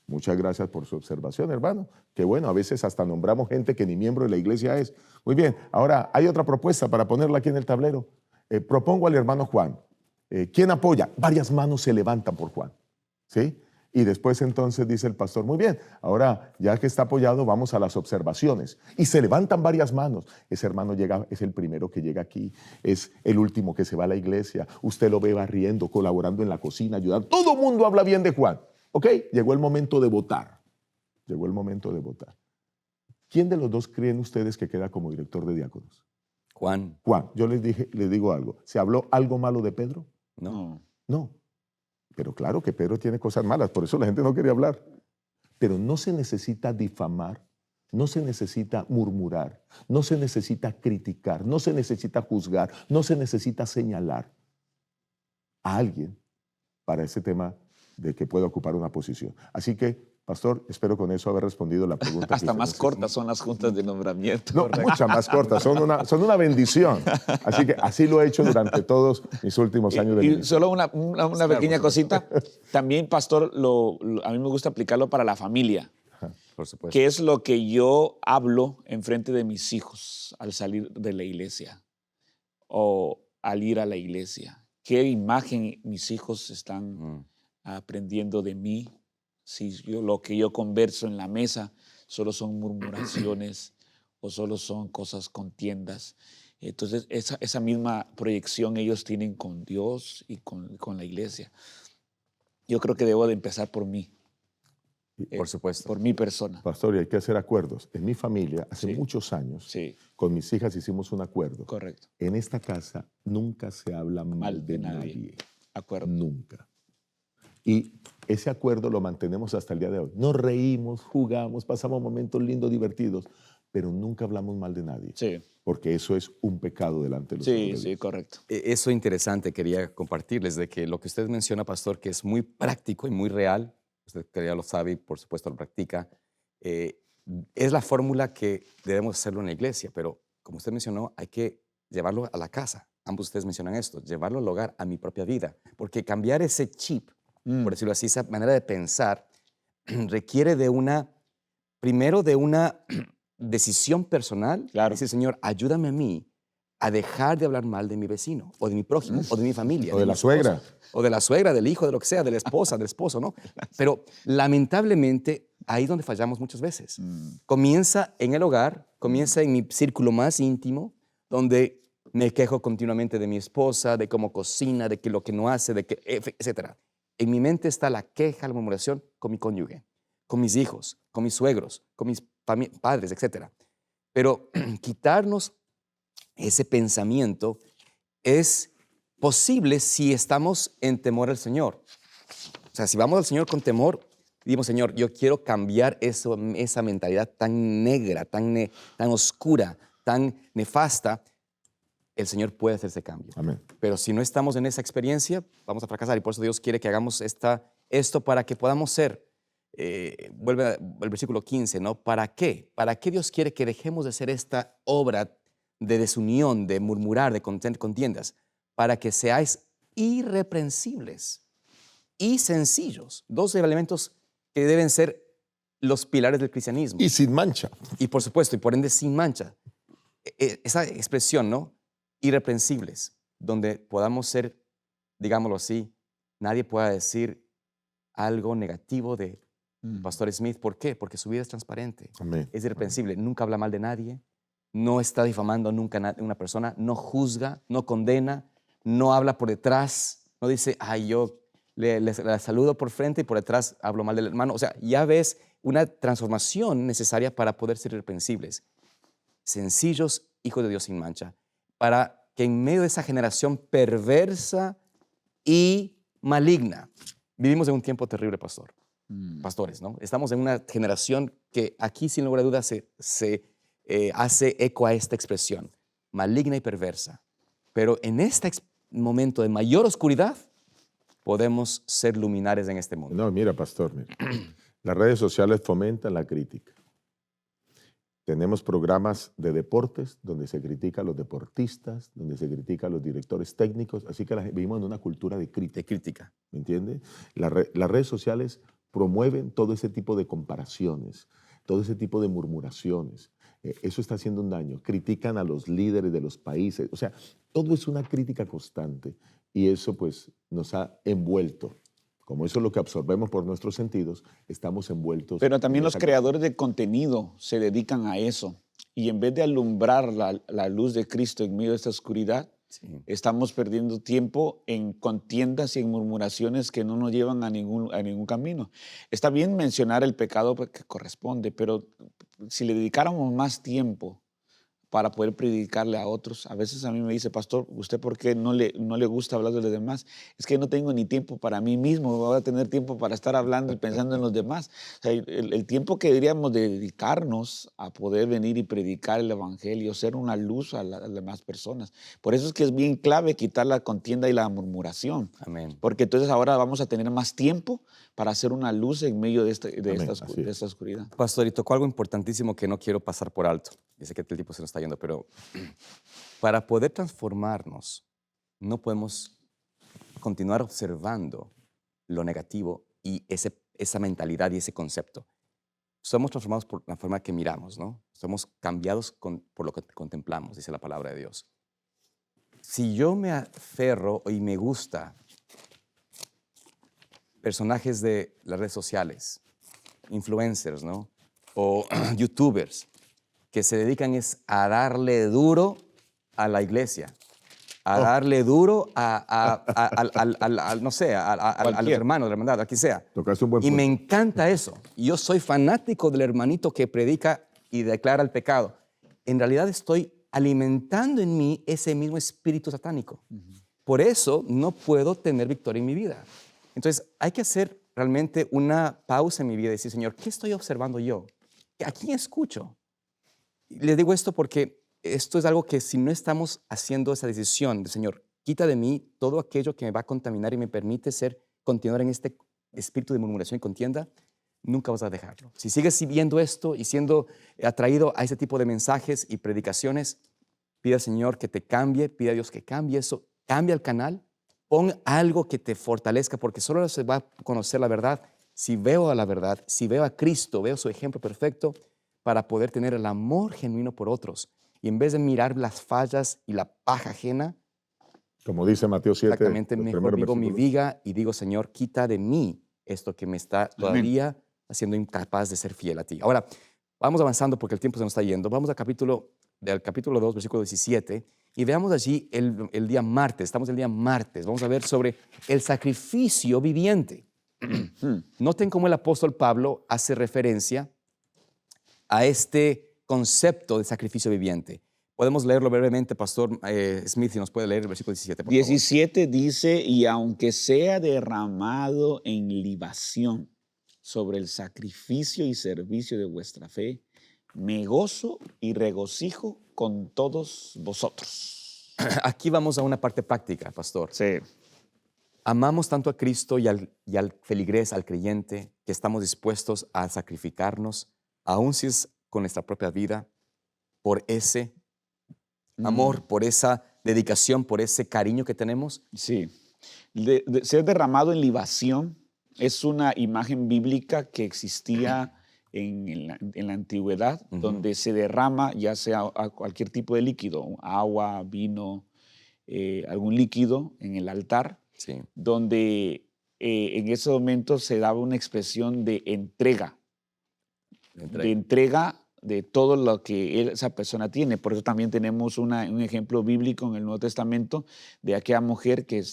Muchas gracias por su observación, hermano. Qué bueno, a veces hasta nombramos gente que ni miembro de la iglesia es. Muy bien, ahora hay otra propuesta para ponerla aquí en el tablero. Propongo al hermano Juan. ¿Quién apoya? Varias manos se levantan por Juan. ¿Sí? Y después entonces dice el pastor, muy bien, ahora ya que está apoyado, vamos a las observaciones. Y se levantan varias manos. Ese hermano es el primero que llega aquí, es el último que se va a la iglesia. Usted lo ve barriendo, colaborando en la cocina, ayudando. Todo el mundo habla bien de Juan. ¿Ok? Llegó el momento de votar. Llegó el momento de votar. ¿Quién de los dos creen ustedes que queda como director de diáconos? Juan. Juan, yo les digo algo. ¿Se habló algo malo de Pedro? No. No, pero claro que Pedro tiene cosas malas, por eso la gente no quería hablar. Pero no se necesita difamar, no se necesita murmurar, no se necesita criticar, no se necesita juzgar, no se necesita señalar a alguien para ese tema de que pueda ocupar una posición. Así que, pastor, espero con eso haber respondido la pregunta. Hasta más cortas son las juntas de nombramiento. No, muchas más cortas, son una bendición. Así que así lo he hecho durante todos mis últimos años de Y ministerio. solo una pequeña cosita. También, pastor, a mí me gusta aplicarlo para la familia. Por supuesto. ¿Qué es lo que yo hablo en frente de mis hijos al salir de la iglesia o al ir a la iglesia? ¿Qué imagen mis hijos están aprendiendo de mí? Si lo que yo converso en la mesa solo son murmuraciones o solo son cosas contiendas. Entonces, esa misma proyección ellos tienen con Dios y con la iglesia. Yo creo que debo de empezar por mí. Por supuesto. Por mi persona. Pastor, y hay que hacer acuerdos. En mi familia, hace Sí. muchos años, Sí, con mis hijas hicimos un acuerdo. correcto. En esta casa nunca se habla mal de nadie. Acuerdo. Nunca. Y ese acuerdo lo mantenemos hasta el día de hoy. Nos reímos, jugamos, pasamos momentos lindos, divertidos, pero nunca hablamos mal de nadie. Sí, Porque eso es un pecado delante de los ojos de sí, Dios. sí, correcto. Eso interesante quería compartirles de que lo que usted menciona, pastor, que es muy práctico y muy real, usted que ya lo sabe y por supuesto lo practica, es la fórmula que debemos hacerlo en la iglesia, pero como usted mencionó, hay que llevarlo a la casa. Ambos ustedes mencionan esto, llevarlo al hogar, a mi propia vida, porque cambiar ese chip, por decirlo así, esa manera de pensar, requiere primero de una decisión personal. Claro. Decir, Señor, ayúdame a mí a dejar de hablar mal de mi vecino, o de mi prójimo, o de mi familia. O de mi la esposa, suegra. O de la suegra, del hijo, de lo que sea, de la esposa, del esposo, ¿no? Pero lamentablemente, ahí es donde fallamos muchas veces. Comienza en el hogar, comienza en mi círculo más íntimo, donde me quejo continuamente de mi esposa, de cómo cocina, de que lo que no hace, de que, etc. En mi mente está la queja, la murmuración con mi cónyuge, con mis hijos, con mis suegros, con mis padres, etc. Pero quitarnos ese pensamiento es posible si estamos en temor al Señor. O sea, si vamos al Señor con temor, digamos, Señor, yo quiero cambiar esa mentalidad tan negra, tan oscura, tan nefasta, el Señor puede hacer ese cambio. Amén. Pero si no estamos en esa experiencia, vamos a fracasar. Y por eso Dios quiere que hagamos esto para que podamos ser. Vuelve al versículo 15, ¿no? ¿Para qué? ¿Para qué Dios quiere que dejemos de hacer esta obra de desunión, de murmurar, de contiendas? Para que seáis irreprensibles y sencillos. Dos elementos que deben ser los pilares del cristianismo. Y sin mancha. Y por supuesto, y por ende sin mancha. Esa expresión, ¿no? Irreprensibles, donde podamos ser, digámoslo así, nadie pueda decir algo negativo de Pastor Smith. ¿Por qué? Porque su vida es transparente. Amén. Es irreprensible. Nunca habla mal de nadie, no está difamando nunca a una persona, no juzga, no condena, no habla por detrás, no dice, ay, yo le saludo por frente y por detrás hablo mal del hermano. O sea, ya ves una transformación necesaria para poder ser irreprensibles. Sencillos, hijos de Dios sin mancha, para que en medio de esa generación perversa y maligna, vivimos en un tiempo terrible, pastores, ¿no? Estamos en una generación que aquí, sin lugar a dudas, se hace eco a esta expresión, maligna y perversa. Pero en este momento de mayor oscuridad, podemos ser luminares en este mundo. No, mira, pastor, mira. Las redes sociales fomentan la crítica. Tenemos programas de deportes donde se critica a los deportistas, donde se critica a los directores técnicos, así que vivimos en una cultura de De crítica. ¿me entiende? Las redes sociales promueven todo ese tipo de comparaciones, todo ese tipo de murmuraciones. Eso está haciendo un daño. Critican a los líderes de los países. O sea, todo es una crítica constante y eso pues nos ha envuelto. Como eso es lo que absorbemos por nuestros sentidos, estamos envueltos. Pero también en los esa- creadores de contenido se dedican a eso. Y en vez de alumbrar la luz de Cristo en medio de esta oscuridad, Sí. estamos perdiendo tiempo en contiendas y en murmuraciones que no nos llevan a ningún camino. Está bien mencionar el pecado que corresponde, pero si le dedicáramos más tiempo para poder predicarle a otros. A veces a mí me dice, pastor, ¿usted por qué no le gusta hablar de los demás? Es que no tengo ni tiempo para mí mismo, voy a tener tiempo para estar hablando y pensando en los demás. O sea, el tiempo que deberíamos dedicarnos a poder venir y predicar el evangelio, ser una luz a las demás personas. Por eso es que es bien clave quitar la contienda y la murmuración. Amén. Porque entonces ahora vamos a tener más tiempo para hacer una luz en medio de esta Así es. oscuridad. Pastor, y tocó algo importantísimo que no quiero pasar por alto. Yo sé que el tiempo se nos está yendo, pero para poder transformarnos, no podemos continuar observando lo negativo y esa mentalidad y ese concepto. Somos transformados por la forma que miramos, ¿no? Somos cambiados por lo que contemplamos, dice la palabra de Dios. Si yo me aferro y me gusta personajes de las redes sociales, influencers, ¿no? O youtubers, que se dedican es a darle duro a la iglesia, a darle duro no sé, al hermano, de la hermandad, a quien sea. Tocaste un buen Y punto. me encanta eso. Yo soy fanático del hermanito que predica y declara el pecado. En realidad estoy alimentando en mí ese mismo espíritu satánico. Por eso no puedo tener victoria en mi vida. Entonces hay que hacer realmente una pausa en mi vida y decir, Señor, ¿qué estoy observando yo? ¿A quién escucho? Y les digo esto porque esto es algo que si no estamos haciendo esa decisión de, Señor, quita de mí todo aquello que me va a contaminar y me permite continuar en este espíritu de murmuración y contienda, nunca vas a dejarlo. Si sigues viendo esto y siendo atraído a ese tipo de mensajes y predicaciones, pide al Señor que te cambie, pide a Dios que cambie eso, cambia el canal, pon algo que te fortalezca, porque solo se va a conocer la verdad si veo a la verdad, si veo a Cristo, veo su ejemplo perfecto para poder tener el amor genuino por otros. Y en vez de mirar las fallas y la paja ajena, Como dice Mateo 7, exactamente, los mejor primeros digo mi versículos. viga y digo, Señor, quita de mí esto que me está todavía haciendo incapaz de ser fiel a ti. Ahora, vamos avanzando porque el tiempo se nos está yendo. Vamos al capítulo 2, versículo 17, y veamos allí el día martes. Estamos el día martes. Vamos a ver sobre el sacrificio viviente. Noten cómo el apóstol Pablo hace referencia a este concepto de sacrificio viviente. Podemos leerlo brevemente, Pastor Smith, si nos puede leer el versículo 17, por favor. 17 dice, y aunque sea derramado en libación sobre el sacrificio y servicio de vuestra fe, me gozo y regocijo con todos vosotros. Aquí vamos a una parte práctica, Pastor. Sí. Amamos tanto a Cristo y al feligrés, al creyente, que estamos dispuestos a sacrificarnos, aun si es con nuestra propia vida, por ese amor, por esa dedicación, por ese cariño que tenemos. Sí. Ser derramado en libación es una imagen bíblica que existía en la antigüedad, donde se derrama ya sea a cualquier tipo de líquido, agua, vino, algún líquido en el altar, Sí. donde en ese momento se daba una expresión de entrega, de todo lo que esa persona tiene. Por eso también tenemos un ejemplo bíblico en el Nuevo Testamento de aquella mujer que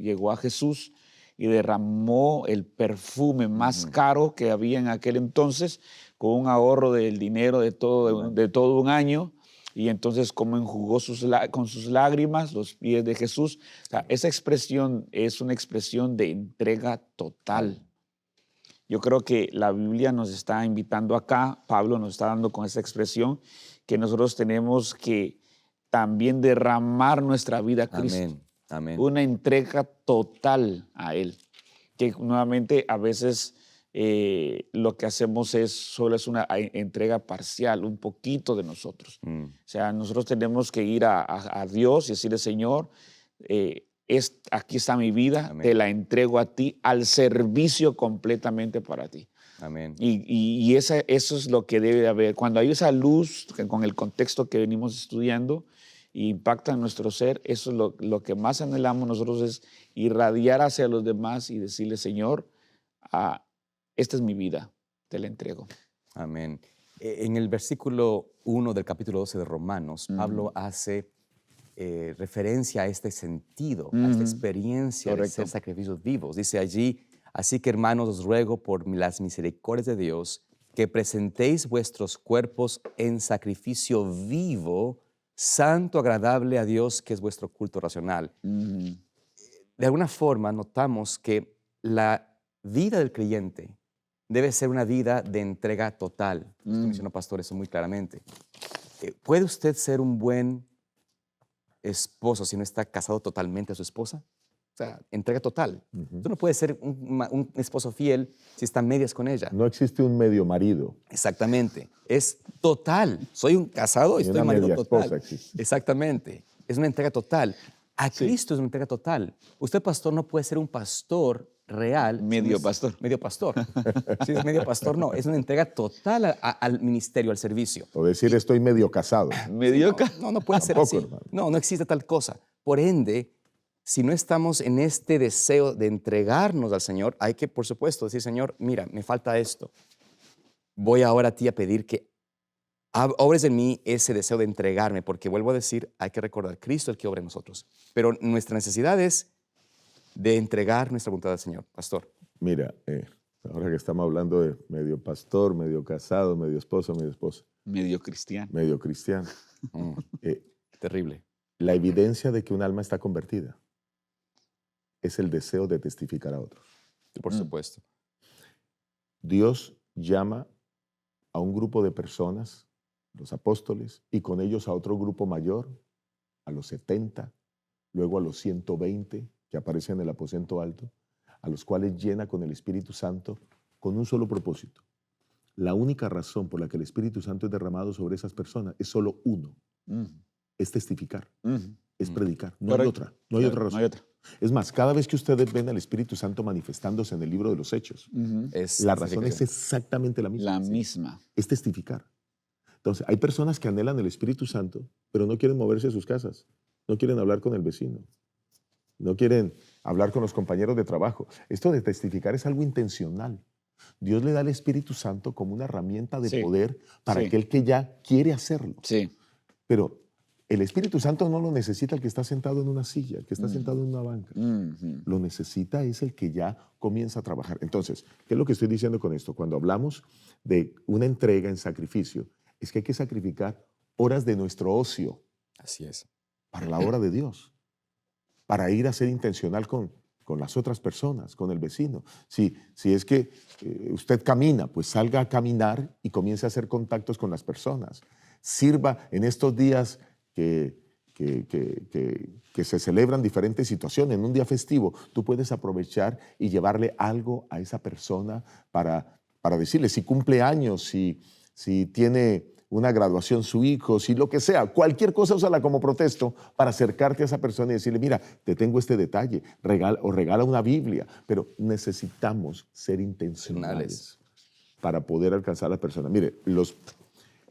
llegó a Jesús y derramó el perfume más caro que había en aquel entonces, con un ahorro del dinero de todo un año, y entonces como enjugó con sus lágrimas los pies de Jesús. O sea, esa expresión es una expresión de entrega total. Yo creo que la Biblia nos está invitando acá, Pablo nos está dando con esa expresión, que nosotros tenemos que también derramar nuestra vida a Cristo. Amén. Amén. Una entrega total a Él. Que nuevamente a veces lo que hacemos solo es una entrega parcial, un poquito de nosotros. O sea, nosotros tenemos que ir a Dios y decirle, Señor, aquí está mi vida, Amén. te la entrego a ti, al servicio completamente para ti. Amén. Y eso es lo que debe de haber. Cuando hay esa luz, con el contexto que venimos estudiando, impacta en nuestro ser, eso es lo que más anhelamos nosotros, es irradiar hacia los demás y decirle, Señor, esta es mi vida, te la entrego. Amén. En el versículo 1 del capítulo 12 de Romanos, Pablo hace referencia a este sentido, a esta experiencia de ser sacrificios vivos. Dice allí, así que hermanos, os ruego por las misericordias de Dios que presentéis vuestros cuerpos en sacrificio vivo, santo, agradable a Dios, que es vuestro culto racional. Ujú. De alguna forma notamos que la vida del creyente debe ser una vida de entrega total. Usted mencionó, pastor, eso muy claramente. ¿Puede usted ser un buen esposo si no está casado totalmente a su esposa? O sea, entrega total. Ujú. Tú no puedes ser un esposo fiel si está a medias con ella. No existe un medio marido. Exactamente. Es total. Soy un casado y Ni estoy una marido media total. esposa existe. Exactamente. Es una entrega total. A Sí. Cristo es una entrega total. Usted, pastor, no puede ser un pastor real. si no Medio es pastor. Medio pastor. Si es medio pastor, no. Es una entrega total al ministerio, al servicio. O decir estoy medio casado. Mediocre. No puede ser Tampoco, así. hermano. No existe tal cosa. Por ende, si no estamos en este deseo de entregarnos al Señor, hay que, por supuesto, decir, Señor, mira, me falta esto. Voy ahora a ti a pedir que obres en mí ese deseo de entregarme, porque vuelvo a decir, hay que recordar, Cristo es el que obra en nosotros. Pero nuestra necesidad es de entregar nuestra voluntad al Señor, pastor. Mira, ahora que estamos hablando de medio pastor, medio casado, medio esposo, medio esposa, Medio cristiano. medio cristiano, Mm, eh, terrible. la evidencia de que un alma está convertida es el deseo de testificar a otros. Por supuesto. Dios llama a un grupo de personas, los apóstoles, y con ellos a otro grupo mayor, a los 70, luego a los 120 que aparecen en el aposento alto, a los cuales llena con el Espíritu Santo con un solo propósito. La única razón por la que el Espíritu Santo es derramado sobre esas personas es solo uno, Ujú. es testificar, Ujú. es predicar. No hay Correcto. otra, no hay Claro, otra razón. No hay otra. Es más, cada vez que ustedes ven al Espíritu Santo manifestándose en el libro de los Hechos, Ujú. la razón es testificación. exactamente la misma. La misma. Es testificar. Entonces, hay personas que anhelan el Espíritu Santo, pero no quieren moverse de sus casas, no quieren hablar con el vecino, no quieren hablar con los compañeros de trabajo. Esto de testificar es algo intencional. Dios le da el Espíritu Santo como una herramienta de Sí. poder para Sí. aquel que ya quiere hacerlo. Sí. Pero el Espíritu Santo no lo necesita el que está sentado en una silla, el que está sentado en una banca. Ujú. Lo necesita es el que ya comienza a trabajar. Entonces, ¿qué es lo que estoy diciendo con esto? Cuando hablamos de una entrega en sacrificio, es que hay que sacrificar horas de nuestro ocio Así es. para la obra de Dios, para ir a ser intencional con las otras personas, con el vecino. Si es que usted camina, pues salga a caminar y comience a hacer contactos con las personas. Sirva en estos días que se celebran diferentes situaciones. En un día festivo, tú puedes aprovechar y llevarle algo a esa persona para decirle si cumple años, si tiene una graduación su hijo, si lo que sea, cualquier cosa úsala como protesto para acercarte a esa persona y decirle, mira, te tengo este detalle, regala una Biblia, pero necesitamos ser intencionales para poder alcanzar a la persona. Mire,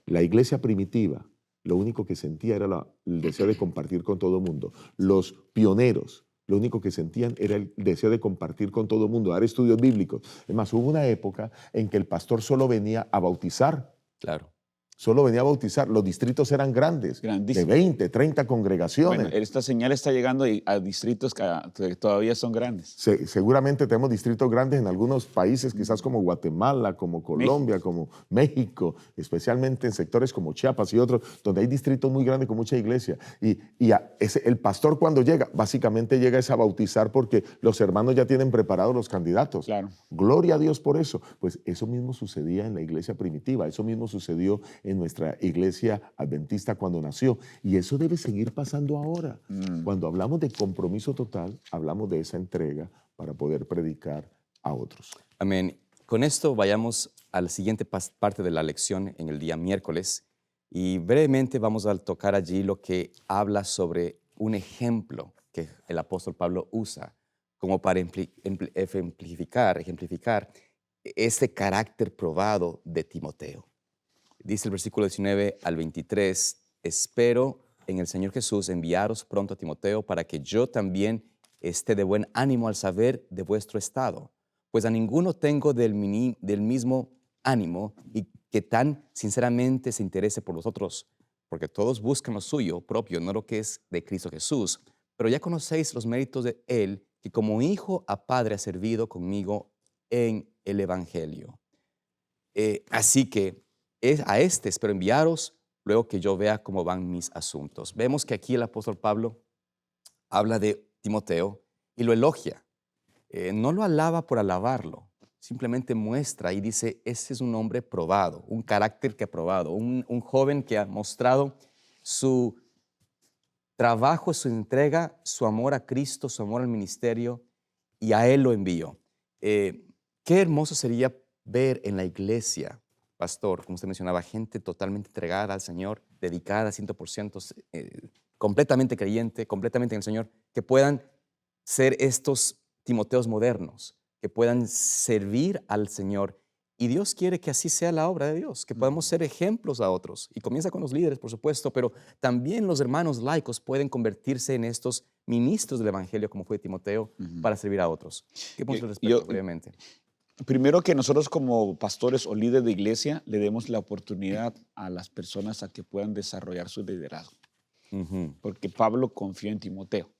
la iglesia primitiva, lo único que sentía era el deseo de compartir con todo el mundo. Los pioneros, lo único que sentían era el deseo de compartir con todo el mundo, dar estudios bíblicos. Es más, hubo una época en que el pastor solo venía a bautizar. Claro. Solo venía a bautizar. Los distritos eran grandes, de Grandísimo. 20, 30 congregaciones. Bueno, esta señal está llegando a distritos que todavía son grandes. Seguramente tenemos distritos grandes en algunos países, quizás como Guatemala, como Colombia, como México, especialmente en sectores como Chiapas y otros, donde hay distritos muy grandes con mucha iglesia. El pastor cuando llega, básicamente llega a bautizar porque los hermanos ya tienen preparados los candidatos. Claro. Gloria a Dios por eso. Pues eso mismo sucedía en la iglesia primitiva, eso mismo sucedió en nuestra iglesia adventista cuando nació. Y eso debe seguir pasando ahora. Cuando hablamos de compromiso total, hablamos de esa entrega para poder predicar a otros. Amén. Con esto vayamos a la siguiente parte de la lección en el día miércoles y brevemente vamos a tocar allí lo que habla sobre un ejemplo que el apóstol Pablo usa como para ejemplificar este carácter probado de Timoteo. Dice el versículo 19 al 23, espero en el Señor Jesús enviaros pronto a Timoteo para que yo también esté de buen ánimo al saber de vuestro estado, pues a ninguno tengo del mismo ánimo y que tan sinceramente se interese por vosotros, porque todos buscan lo suyo propio, no lo que es de Cristo Jesús, pero ya conocéis los méritos de Él, que como hijo a padre ha servido conmigo en el Evangelio. Así que a este espero enviaros luego que yo vea cómo van mis asuntos. Vemos que aquí el apóstol Pablo habla de Timoteo y lo elogia. No lo alaba por alabarlo, simplemente muestra y dice, ese es un hombre probado, un carácter que ha probado, un joven que ha mostrado su trabajo, su entrega, su amor a Cristo, su amor al ministerio, y a Él lo envío. Qué hermoso sería ver en la iglesia, pastor, como usted mencionaba, gente totalmente entregada al Señor, dedicada 100%, completamente creyente, completamente en el Señor, que puedan ser estos Timoteos modernos, que puedan servir al Señor. Y Dios quiere que así sea la obra de Dios, que podamos ser ejemplos a otros. Y comienza con los líderes, por supuesto, pero también los hermanos laicos pueden convertirse en estos ministros del Evangelio, como fue Timoteo, para servir a otros. ¿Qué piensas al respecto, brevemente? Primero, que nosotros como pastores o líderes de iglesia le demos la oportunidad a las personas a que puedan desarrollar su liderazgo. Porque Pablo confió en Timoteo.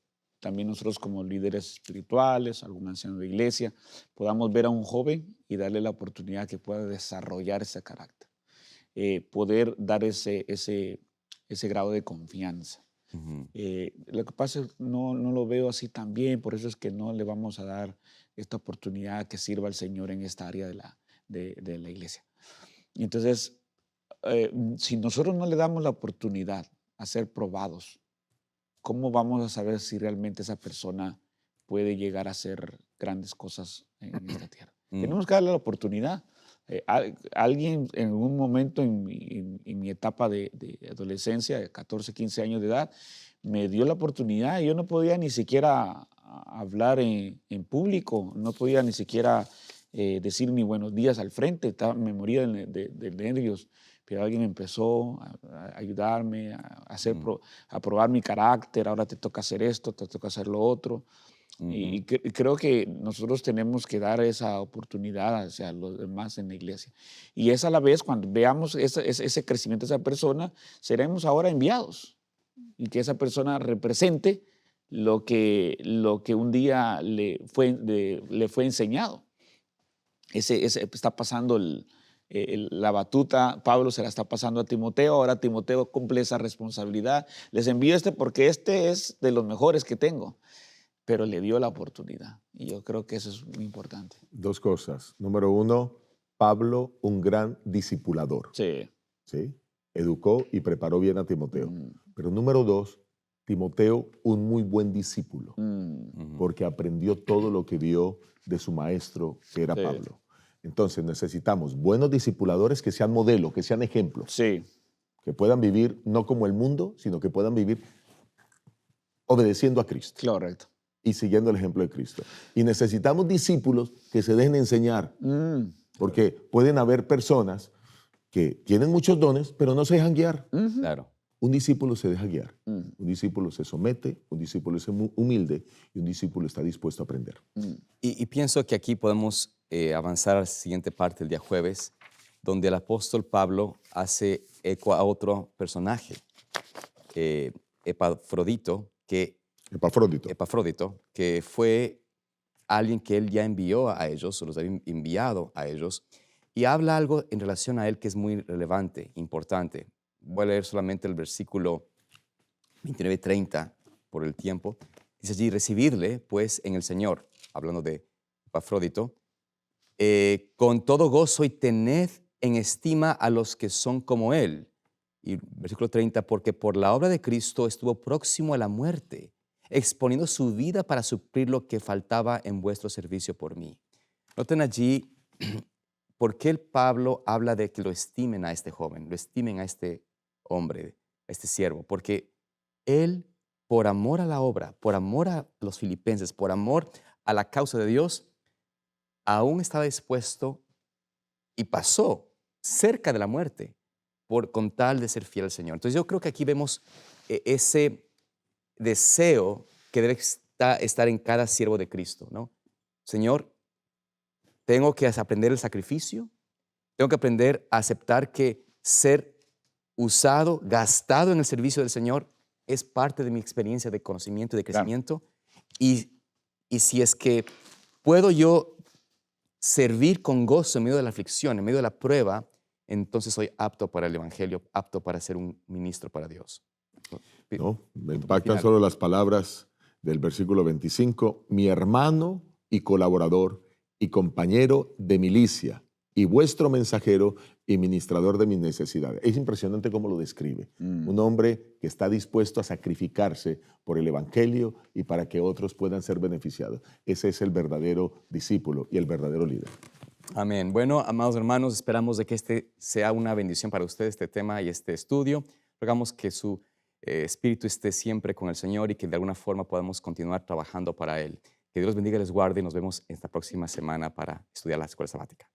También nosotros como líderes espirituales, algún anciano de iglesia, podamos ver a un joven y darle la oportunidad que pueda desarrollar ese carácter, poder dar ese grado de confianza. Lo que pasa es que no lo veo así tan bien, por eso es que no le vamos a dar esta oportunidad que sirva al Señor en esta área de la iglesia. Y entonces, si nosotros no le damos la oportunidad a ser probados, ¿cómo vamos a saber si realmente esa persona puede llegar a hacer grandes cosas en esta tierra? Tenemos que darle la oportunidad. Alguien en un momento en mi etapa de adolescencia, de 14, 15 años de edad, me dio la oportunidad y yo no podía ni siquiera hablar en público, no podía ni siquiera decir ni buenos días al frente, me moría de nervios. Pero alguien empezó a ayudarme, a probar mi carácter, ahora te toca hacer esto, te toca hacer lo otro. Y creo que nosotros tenemos que dar esa oportunidad hacia los demás en la iglesia. Y es a la vez, cuando veamos ese crecimiento de esa persona, seremos ahora enviados. Y que esa persona represente lo que un día le fue enseñado. Está pasando la batuta, Pablo se la está pasando a Timoteo, ahora Timoteo cumple esa responsabilidad. Les envío porque este es de los mejores que tengo, pero le dio la oportunidad y yo creo que eso es muy importante. Dos cosas. Número uno, Pablo, un gran discipulador. Sí. ¿Sí? Educó y preparó bien a Timoteo. Pero número dos, Timoteo, un muy buen discípulo, porque aprendió todo lo que vio de su maestro, que era Pablo. Entonces necesitamos buenos discipuladores que sean modelo, que sean ejemplos. Sí. Que puedan vivir no como el mundo, sino que puedan vivir obedeciendo a Cristo. Correcto. Y siguiendo el ejemplo de Cristo. Y necesitamos discípulos que se dejen enseñar. Porque pueden haber personas que tienen muchos dones, pero no se dejan guiar. Claro. Un discípulo se deja guiar. Un discípulo se somete, un discípulo es humilde y un discípulo está dispuesto a aprender. Y pienso que aquí podemos avanzar a la siguiente parte del día jueves, donde el apóstol Pablo hace eco a otro personaje, Epafrodito, que fue alguien que él ya envió a ellos, o los había enviado a ellos, y habla algo en relación a él que es muy relevante, importante. Voy a leer solamente el versículo 29-30 por el tiempo. Dice allí, recibidle pues en el Señor, hablando de Epafrodito, con todo gozo y tened en estima a los que son como él. Y versículo 30, porque por la obra de Cristo estuvo próximo a la muerte, exponiendo su vida para suplir lo que faltaba en vuestro servicio por mí. Noten allí por qué el Pablo habla de que lo estimen a este joven, lo estimen a este hombre, a este siervo, porque él, por amor a la obra, por amor a los filipenses, por amor a la causa de Dios, aún estaba dispuesto y pasó cerca de la muerte con tal de ser fiel al Señor. Entonces yo creo que aquí vemos ese deseo que debe estar en cada siervo de Cristo, ¿no? Señor, tengo que aprender el sacrificio, tengo que aprender a aceptar que ser usado, gastado en el servicio del Señor es parte de mi experiencia de conocimiento y de crecimiento. Claro. Y si es que puedo yo servir con gozo en medio de la aflicción, en medio de la prueba, entonces soy apto para el Evangelio, apto para ser un ministro para Dios. ¿No? Me Punto impactan final. solo las palabras del versículo 25. Mi hermano y colaborador y compañero de milicia y vuestro mensajero y ministrador de mis necesidades. Es impresionante cómo lo describe. Un hombre que está dispuesto a sacrificarse por el Evangelio y para que otros puedan ser beneficiados. Ese es el verdadero discípulo y el verdadero líder. Amén. Bueno, amados hermanos, esperamos de que este sea una bendición para ustedes, este tema y este estudio. Rogamos que su espíritu esté siempre con el Señor y que de alguna forma podamos continuar trabajando para Él. Que Dios los bendiga y les guarde y nos vemos esta próxima semana para estudiar la escuela sabática.